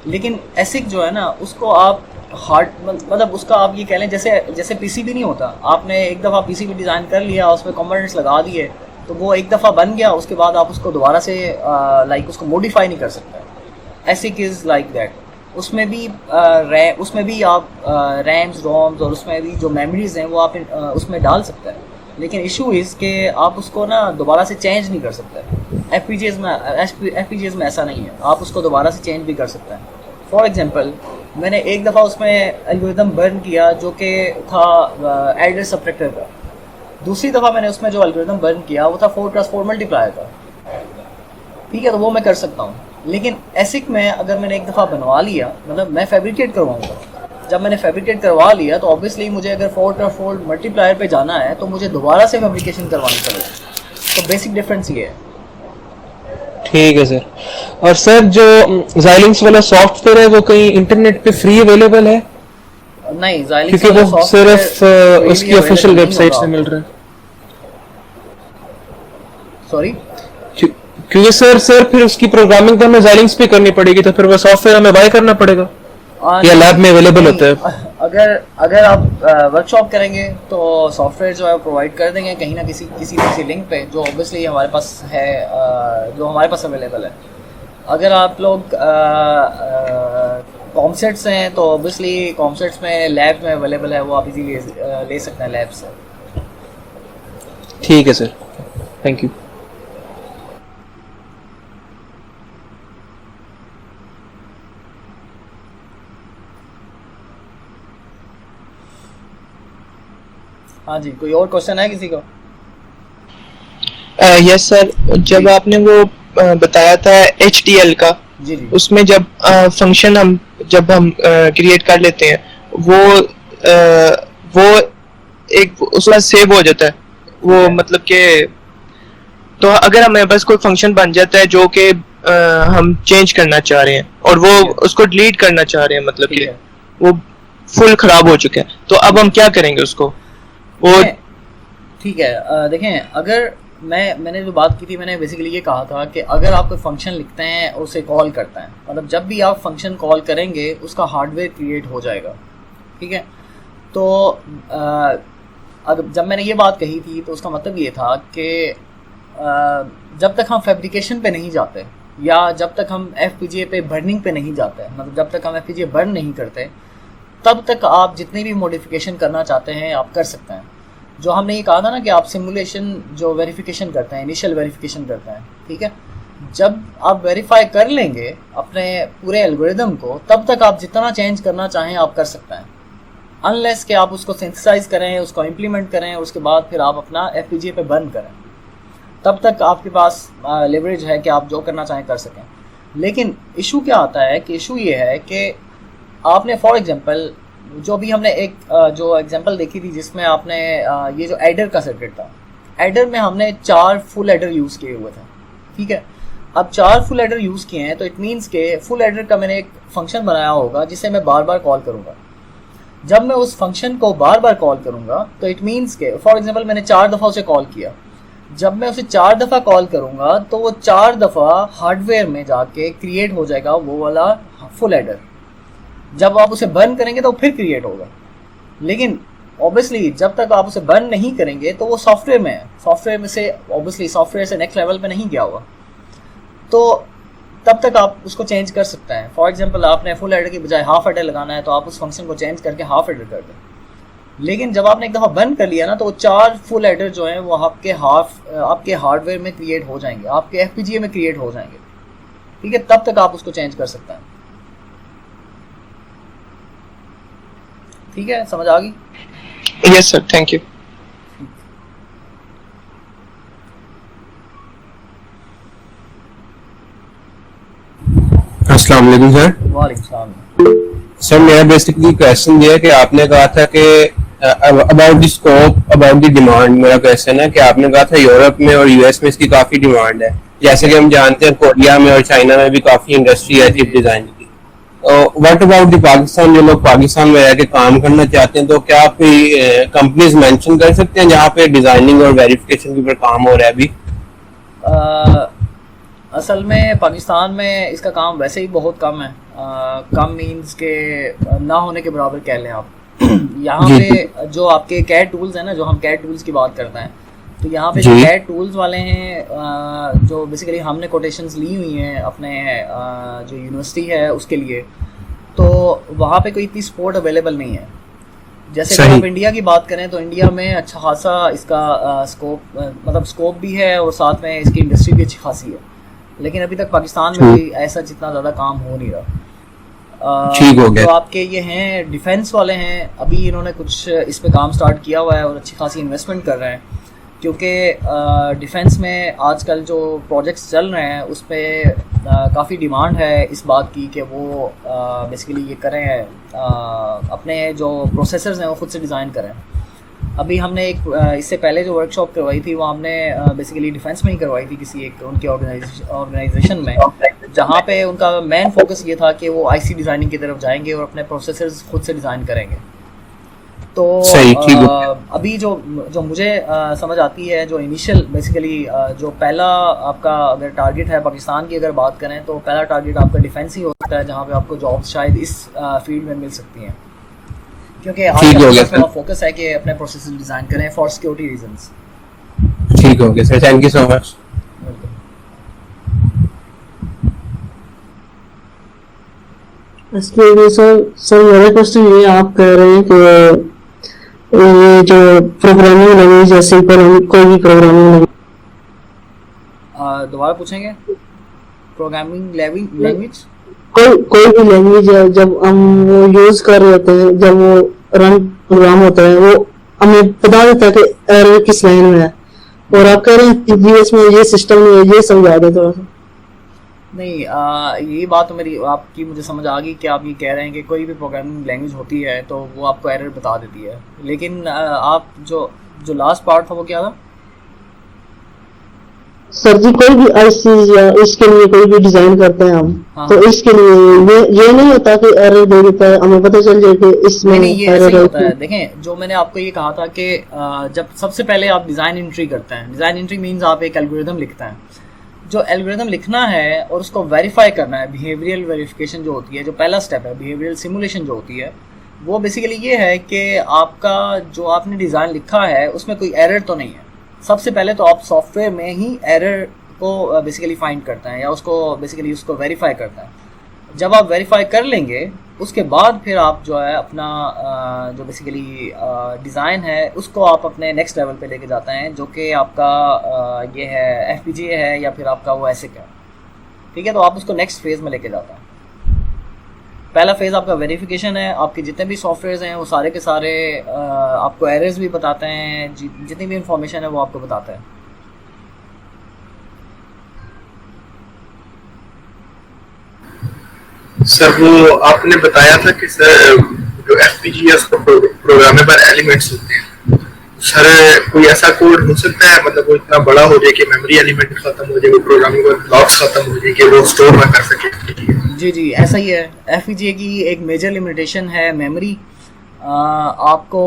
लेकिन ASIC जो है ना उसको आप हार्ड मतलब उसका आप ये कह लें जैसे PCB नहीं होता, आपने एक दफ़ा PCB डिज़ाइन कर लिया, उसमें कंपोनेंट्स लगा दिए तो वो एक दफ़ा बन गया, उसके बाद आप उसको दोबारा से लाइक उसको मॉडिफाई नहीं कर सकते। ASIC is like that. उसमें भी आप रैम्स रोम्स और उसमें भी जो मेमोरीज हैं वो आप उसमें डाल सकते हैं, लेकिन इशू इज़ कि आप उसको ना दोबारा से चेंज नहीं कर सकते। FPGAs में ऐसा नहीं है, आप उसको दोबारा से चेंज भी कर सकते हैं। फॉर एग्जांपल मैंने एक दफ़ा उसमें एल्गोरिथम बर्न किया जो कि था एडर सब्ट्रैक्टर का, दूसरी दफ़ा मैंने उसमें जो एल्गोरिथम बर्न किया वो था 4x4 मल्टीप्लायर का। ठीक है, तो वो मैं कर सकता हूँ, लेकिन ASIC में अगर मैंने एक दफ़ा बनवा लिया, मतलब मैं फैब्रिकेट करवाऊँगा, जब मैंने फैब्रिकेट करवा लिया तो ऑब्वियसली मुझे अगर 4x4 मल्टीप्लायर पे जाना है तो मुझे दोबारा से फैब्रिकेशन करवानी पड़ेगी। तो बेसिक डिफरेंस ये है। ठीक है सर। और सर, जो Xilinx वाला सॉफ्टवेयर है वो कहीं इंटरनेट पे फ्री अवेलेबल है? नहीं, Xilinx क्योंकि वो सिर्फ उसकी ऑफिशियल वेबसाइट से मिल रहा है। सॉरी, क्योंकि सर फिर उसकी प्रोग्रामिंग तो हमें Xilinx पे करनी पड़ेगी, तो फिर वो सॉफ्टवेयर हमें बाय करना पड़ेगा या लैब में अवेलेबल होता है? अगर आप वर्कशॉप करेंगे तो सॉफ्टवेयर जो है प्रोवाइड कर देंगे कहीं ना किसी लिंक पे, जो ऑब्वियसली हमारे पास है, जो हमारे पास अवेलेबल है। अगर आप लोग कॉमसेट्स हैं तो ऑब्वियसली कॉमसेट्स में लैब में अवेलेबल है, वो आप इजीली ले सकते हैं लैब से। ठीक है सर, थैंक यू। हाँ जी, कोई और क्वेश्चन है किसी को? यस सर, जब आपने वो बताया था HDL का, जी जी, उसमें जब फंक्शन हम क्रिएट कर लेते हैं वो एक उसमें सेव हो जाता है वो, मतलब कि तो अगर हमें बस कोई फंक्शन बन जाता है जो कि हम चेंज करना चाह रहे हैं और वो उसको डिलीट करना चाह रहे हैं, मतलब कि वो फुल खराब हो चुका है, तो अब हम क्या करेंगे उसको? वो ठीक है, देखें, अगर मैंने जो बात की थी, मैंने बेसिकली ये कहा था कि अगर आप कोई फंक्शन लिखते हैं और उसे कॉल करते हैं, मतलब जब भी आप फंक्शन कॉल करेंगे उसका हार्डवेयर क्रिएट हो जाएगा। ठीक है, तो अगर जब मैंने ये बात कही थी तो उसका मतलब ये था कि जब तक हम फैब्रिकेशन पे नहीं जाते या जब तक हम FPGA पे बर्निंग पे नहीं जाते, मतलब जब तक हम FPGA बर्न नहीं करते, तब तक आप जितनी भी मॉडिफिकेशन करना चाहते हैं आप कर सकते हैं। जो हमने ये कहा था ना कि आप सिमुलेशन जो वेरिफिकेशन करते हैं, इनिशियल वेरिफिकेशन करते हैं, ठीक है, जब आप वेरीफाई कर लेंगे अपने पूरे एल्गोरिदम को, तब तक आप जितना चेंज करना चाहें आप कर सकते हैं, अनलेस कि आप उसको सिंथेसाइज करें, उसको इम्प्लीमेंट करें, उसके बाद फिर आप अपना FPGA पे बर्न करें, तब तक आपके पास लेवरेज है कि आप जो करना चाहें कर सकें। लेकिन इशू क्या आता है कि इशू ये है कि आपने फॉर एग्जांपल जो भी हमने एक जो एग्जांपल देखी थी जिसमें आपने ये जो एडर का सर्किट था, एडर में हमने 4 फुल एडर यूज़ किए हुए थे। ठीक है, अब 4 फुल एडर यूज़ किए हैं तो इट मीन्स के फुल एडर का मैंने एक फंक्शन बनाया होगा जिसे मैं बार बार कॉल करूँगा। जब मैं उस फंक्शन को बार बार कॉल करूँगा तो इट मीन्स के फॉर एग्जांपल मैंने 4 दफ़ा उसे कॉल किया, जब मैं उसे 4 दफ़ा कॉल करूँगा तो वो 4 दफ़ा हार्डवेयर में जाके क्रिएट हो जाएगा वो वाला फुल एडर। जब आप उसे बर्न करेंगे तो फिर क्रिएट होगा, लेकिन ऑब्वियसली जब तक आप उसे बर्न नहीं करेंगे तो वो सॉफ्टवेयर में है, सॉफ्टवेयर में से ऑब्वियसली सॉफ्टवेयर से नेक्स्ट लेवल पे नहीं गया होगा, तो तब तक आप उसको चेंज कर सकते हैं। फॉर एग्जांपल आपने फुल एडर की बजाय हाफ एडर लगाना है तो आप उस फंक्शन को चेंज करके हाफ एडर कर दें, लेकिन जब आपने एक दफ़ा बंद कर लिया ना तो 4 फुल एडर जो हैं वो आपके हार्डवेयर में क्रिएट हो जाएंगे, आपके FPGA में क्रिएट हो जाएंगे, ठीक है, तब तक आप उसको चेंज कर सकते हैं। ठीक है, समझ आ गई? Yes sir, thank you. अस्सलाम वालेकुम सर। वालेकुम सलाम। सर मेरा बेसिकली क्वेश्चन ये है कि आपने कहा था कि about the scope, about the demand, मेरा क्वेश्चन है कि आपने कहा था यूरोप में और US में इसकी काफी डिमांड है, जैसे कि हम जानते हैं कोरिया में और चाइना में भी काफी इंडस्ट्री है चिप डिजाइन की। व्हाट अबाउट द पाकिस्तान, जो लोग पाकिस्तान में रह के काम करना चाहते हैं, तो क्या आप कोई कंपनीज मेंशन कर सकते हैं जहाँ पे डिजाइनिंग और वेरिफिकेशन के ऊपर काम हो रहा है अभी? असल में पाकिस्तान में इसका काम वैसे ही बहुत कम है, कम मीन्स के ना होने के बराबर कह लें आप। यहाँ पे जो आपके कैड टूल्स हैं ना, जो हम कैड टूल्स की बात करते हैं, तो यहाँ पे जो कैड टूल्स वाले हैं जो बेसिकली हमने कोटेशंस ली हुई हैं अपने जो यूनिवर्सिटी है उसके लिए, तो वहाँ पे कोई इतनी सपोर्ट अवेलेबल नहीं है। जैसे अगर आप इंडिया की बात करें तो इंडिया में अच्छा खासा इसका स्कोप भी है और साथ में इसकी इंडस्ट्री भी अच्छी खासी है, लेकिन अभी तक पाकिस्तान में भी ऐसा जितना ज़्यादा काम हो नहीं रहा। ठीक हो गया। तो आपके ये हैं डिफेंस वाले हैं, अभी इन्होंने कुछ इस पे काम स्टार्ट किया हुआ है और अच्छी खासी इन्वेस्टमेंट कर रहे हैं, क्योंकि डिफेंस में आजकल जो प्रोजेक्ट्स चल रहे हैं उस पर काफ़ी डिमांड है इस बात की कि वो बेसिकली ये करें, अपने जो प्रोसेसर्स हैं वो खुद से डिज़ाइन करें। अभी हमने एक इससे पहले जो वर्कशॉप करवाई थी वो हमने बेसिकली डिफेंस में ही करवाई थी, किसी एक उनके ऑर्गेनाइजेशन में, जहाँ पे उनका मेन फोकस ये था कि वो IC डिज़ाइनिंग की तरफ जाएंगे और अपने प्रोसेसर्स खुद से डिज़ाइन करेंगे। तो अभी जो मुझे समझ आती है, जो इनिशियल बेसिकली जो पहला आपका अगर टारगेट है पाकिस्तान की अगर बात करें तो पहला टारगेट आपका डिफेंस ही होता है, जहाँ पे आपको जॉब्स शायद इस फील्ड में मिल सकती हैं, क्योंकि आज फोकस है कि अपने प्रोसेसर डिज़ाइन करें फॉर सिक्योरिटी रीजंस। ठीक हो गया sir, thank you so much. इसके लिए सर मेरा क्वेश्चन ये, आप कह रहे हैं कि ये जो प्रोग्रामिंग लैंग्वेज जैसे पर हम कोई भी प्रोग्रामिंग दोबारा पूछेंगे? प्रोग्रामिंग लैंग्वेज कोई भी लैंग्वेज है, जब हम वो यूज कर रहे होते हैं, जब वो रन प्रोग्राम होता है वो हमें बता देता है कि एरर किस लाइन में है, और आप कह रहे हैं GS में ये सिस्टम नहीं है, ये समझा दे थोड़ा सा। नहीं, ये बात तो मेरी आपकी मुझे समझ आ गई कि आप ये कह रहे हैं कि कोई भी प्रोग्रामिंग लैंग्वेज होती है तो वो आपको एरर बता देती है, लेकिन आप जो लास्ट पार्ट था वो क्या था? सर जी कोई भी IC या इसके लिए कोई भी डिजाइन करते हैं हम, तो इसके लिए ये नहीं होता कि एरर दे देता है, हमें पता चल जाए कि इसमें नहीं, ये ऐसे होता है। देखें, जो मैंने आपको ये कहा था कि जब सबसे पहले आप डिज़ाइन एंट्री करते हैं, डिज़ाइन एंट्री मीन्स आप एक एल्गोरिथम लिखते हैं, जो एल्गोरिथम लिखना है और उसको वेरीफाई करना है, बिहेवियरल वेरिफिकेशन जो होती है, जो पहला स्टेप है, बिहेवियरल सिमुलेशन जो होती है, वो बेसिकली ये है कि आपका जो आपने डिज़ाइन लिखा है उसमें कोई एरर तो नहीं है। सबसे पहले तो आप सॉफ्टवेयर में ही एरर को बेसिकली फाइंड करते हैं या उसको बेसिकली उसको वेरीफाई करते हैं। जब आप वेरीफाई कर लेंगे उसके बाद फिर आप जो है अपना जो बेसिकली डिज़ाइन है उसको आप अपने नेक्स्ट लेवल पे लेके जाते हैं, जो कि आपका ये है FPGA है या फिर आपका वो ASIC है, ठीक है। तो आप उसको नेक्स्ट फेज़ में लेके जाते हैं। पहला फेज़ आपका वेरिफिकेशन है, आपके जितने भी सॉफ्टवेयर्स हैं वो सारे के सारे आपको एरर्स भी बताते हैं, जितनी भी इंफॉर्मेशन है वो आपको बताते हैं। सर वो आपने बताया था कि सर जो FPGA प्रोग्रामेबल एलिमेंट्स होते हैं, सर कोई ऐसा कोड हो सकता है मतलब वो इतना बड़ा हो जाए कि मेमोरी एलिमेंट खत्म हो जाए, वो प्रोग्रामेबल ब्लॉक्स खत्म हो जाए कि वो स्टोर ना कर सके? जी ऐसा ही है। FPGA की एक मेजर लिमिटेशन है मेमोरी। आपको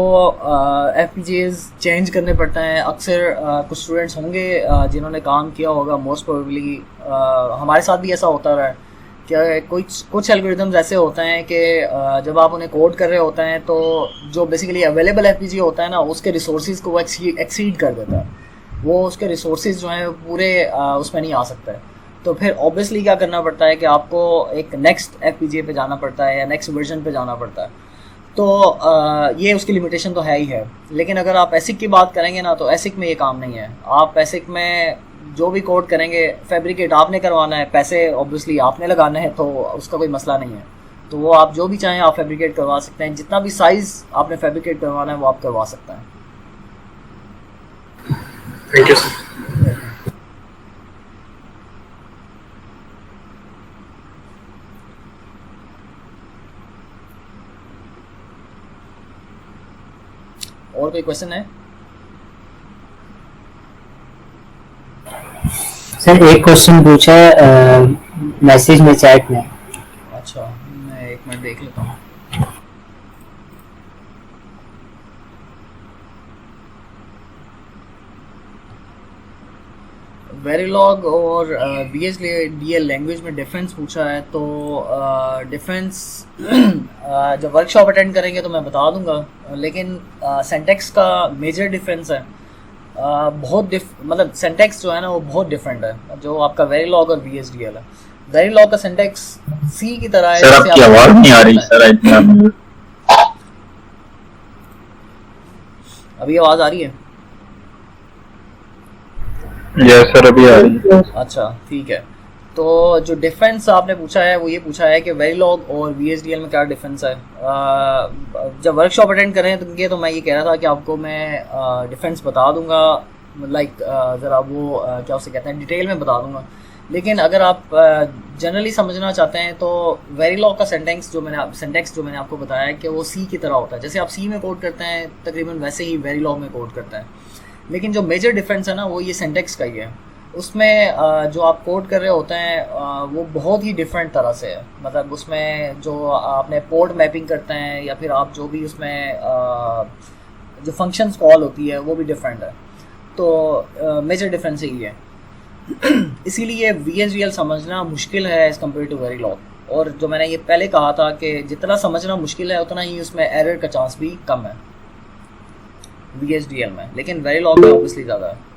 FPGAs चेंज करने पड़ते हैं। अक्सर कुछ स्टूडेंट्स होंगे जिन्होंने काम किया होगा, मोस्ट प्रोबेबली हमारे साथ भी ऐसा होता रहा है क्या कुछ एल्गोरिथम्स ऐसे होते हैं कि जब आप उन्हें कोड कर रहे होते हैं तो जो बेसिकली अवेलेबल एफपीजीए होता है ना, उसके रिसोर्सेज को वो एक्सीड कर देता है। वो उसके रिसोर्सेज जो हैं पूरे उसमें नहीं आ सकता है। तो फिर ऑब्वियसली क्या करना पड़ता है कि आपको एक नेक्स्ट एफपीजीए पे जाना पड़ता है या नेक्स्ट वर्जन पे जाना पड़ता है। तो ये उसकी लिमिटेशन तो है ही है। लेकिन अगर आप एसिक की बात करेंगे ना, तो एसिक में ये काम नहीं है। आप एसिक में जो भी कोड करेंगे, फैब्रिकेट आपने करवाना है, पैसे ऑब्वियसली आपने लगाने हैं, तो उसका कोई मसला नहीं है। तो वो आप जो भी चाहें आप फैब्रिकेट करवा सकते हैं। जितना भी साइज़ आपने फैब्रिकेट करवाना है वो आप करवा सकते हैं। Thank you sir. और कोई क्वेश्चन है? सर एक क्वेश्चन पूछा है मैसेज में, चैट में। अच्छा, मैं एक मिनट देख लेता हूँ। वेरिलॉग और VHDL लैंग्वेज में डिफरेंस पूछा है। तो डिफरेंस जब वर्कशॉप अटेंड करेंगे तो मैं बता दूंगा, लेकिन सिंटैक्स का मेजर डिफरेंस है। मतलब सिंटैक्स जो है ना वो बहुत डिफरेंट है जो आपका वेरिलॉग और VHDL है। वेरिलॉग का सिंटैक्स सी की तरह है। सर आपकी आवाज नहीं आ रही सर। अभी आवाज आ रही है? यस सर अभी आ रही है। अच्छा ठीक है। तो जो डिफरेंस आपने पूछा है वो ये पूछा है कि वेरिलॉग और VHDL में क्या डिफरेंस है। जब वर्कशॉप अटेंड करें तो मैं ये कह रहा था कि आपको मैं डिफरेंस बता दूंगा, लाइक ज़रा वो क्या उसे कहते हैं डिटेल में बता दूंगा। लेकिन अगर आप जनरली समझना चाहते हैं तो वेरिलॉग का सिंटैक्स जो मैंने आपको बताया है कि वो सी की तरह होता है। जैसे आप सी में कोड करते हैं तकरीबन वैसे ही वेरिलॉग में कोड करते हैं। लेकिन जो मेजर डिफरेंस है ना वो ये सिंटैक्स का ही है। उसमें जो आप कोड कर रहे होते हैं वो बहुत ही डिफरेंट तरह से है। मतलब उसमें जो आपने पोर्ट मैपिंग करते हैं या फिर आप जो भी उसमें जो फंक्शंस कॉल होती है वो भी डिफरेंट है। तो मेजर डिफरेंस यही है। इसीलिए VHDL समझना मुश्किल है एज़ कम्पेयर टू वेरिलॉग। और जो मैंने ये पहले कहा था कि जितना समझना मुश्किल है उतना ही उसमें एरर का चांस भी कम है VHDL में, लेकिन वेरिलॉग में ऑब्वियसली ज़्यादा है।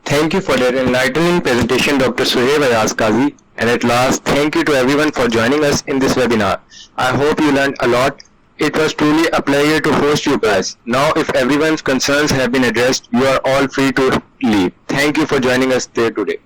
Thank you for that enlightening presentation, Dr. Suhaib Ayaz Qazi. And at last, thank you to everyone for joining us in this webinar. I hope you learned a lot. It was truly a pleasure to host you guys. Now, if everyone's concerns have been addressed, you are all free to leave. Thank you for joining us there today.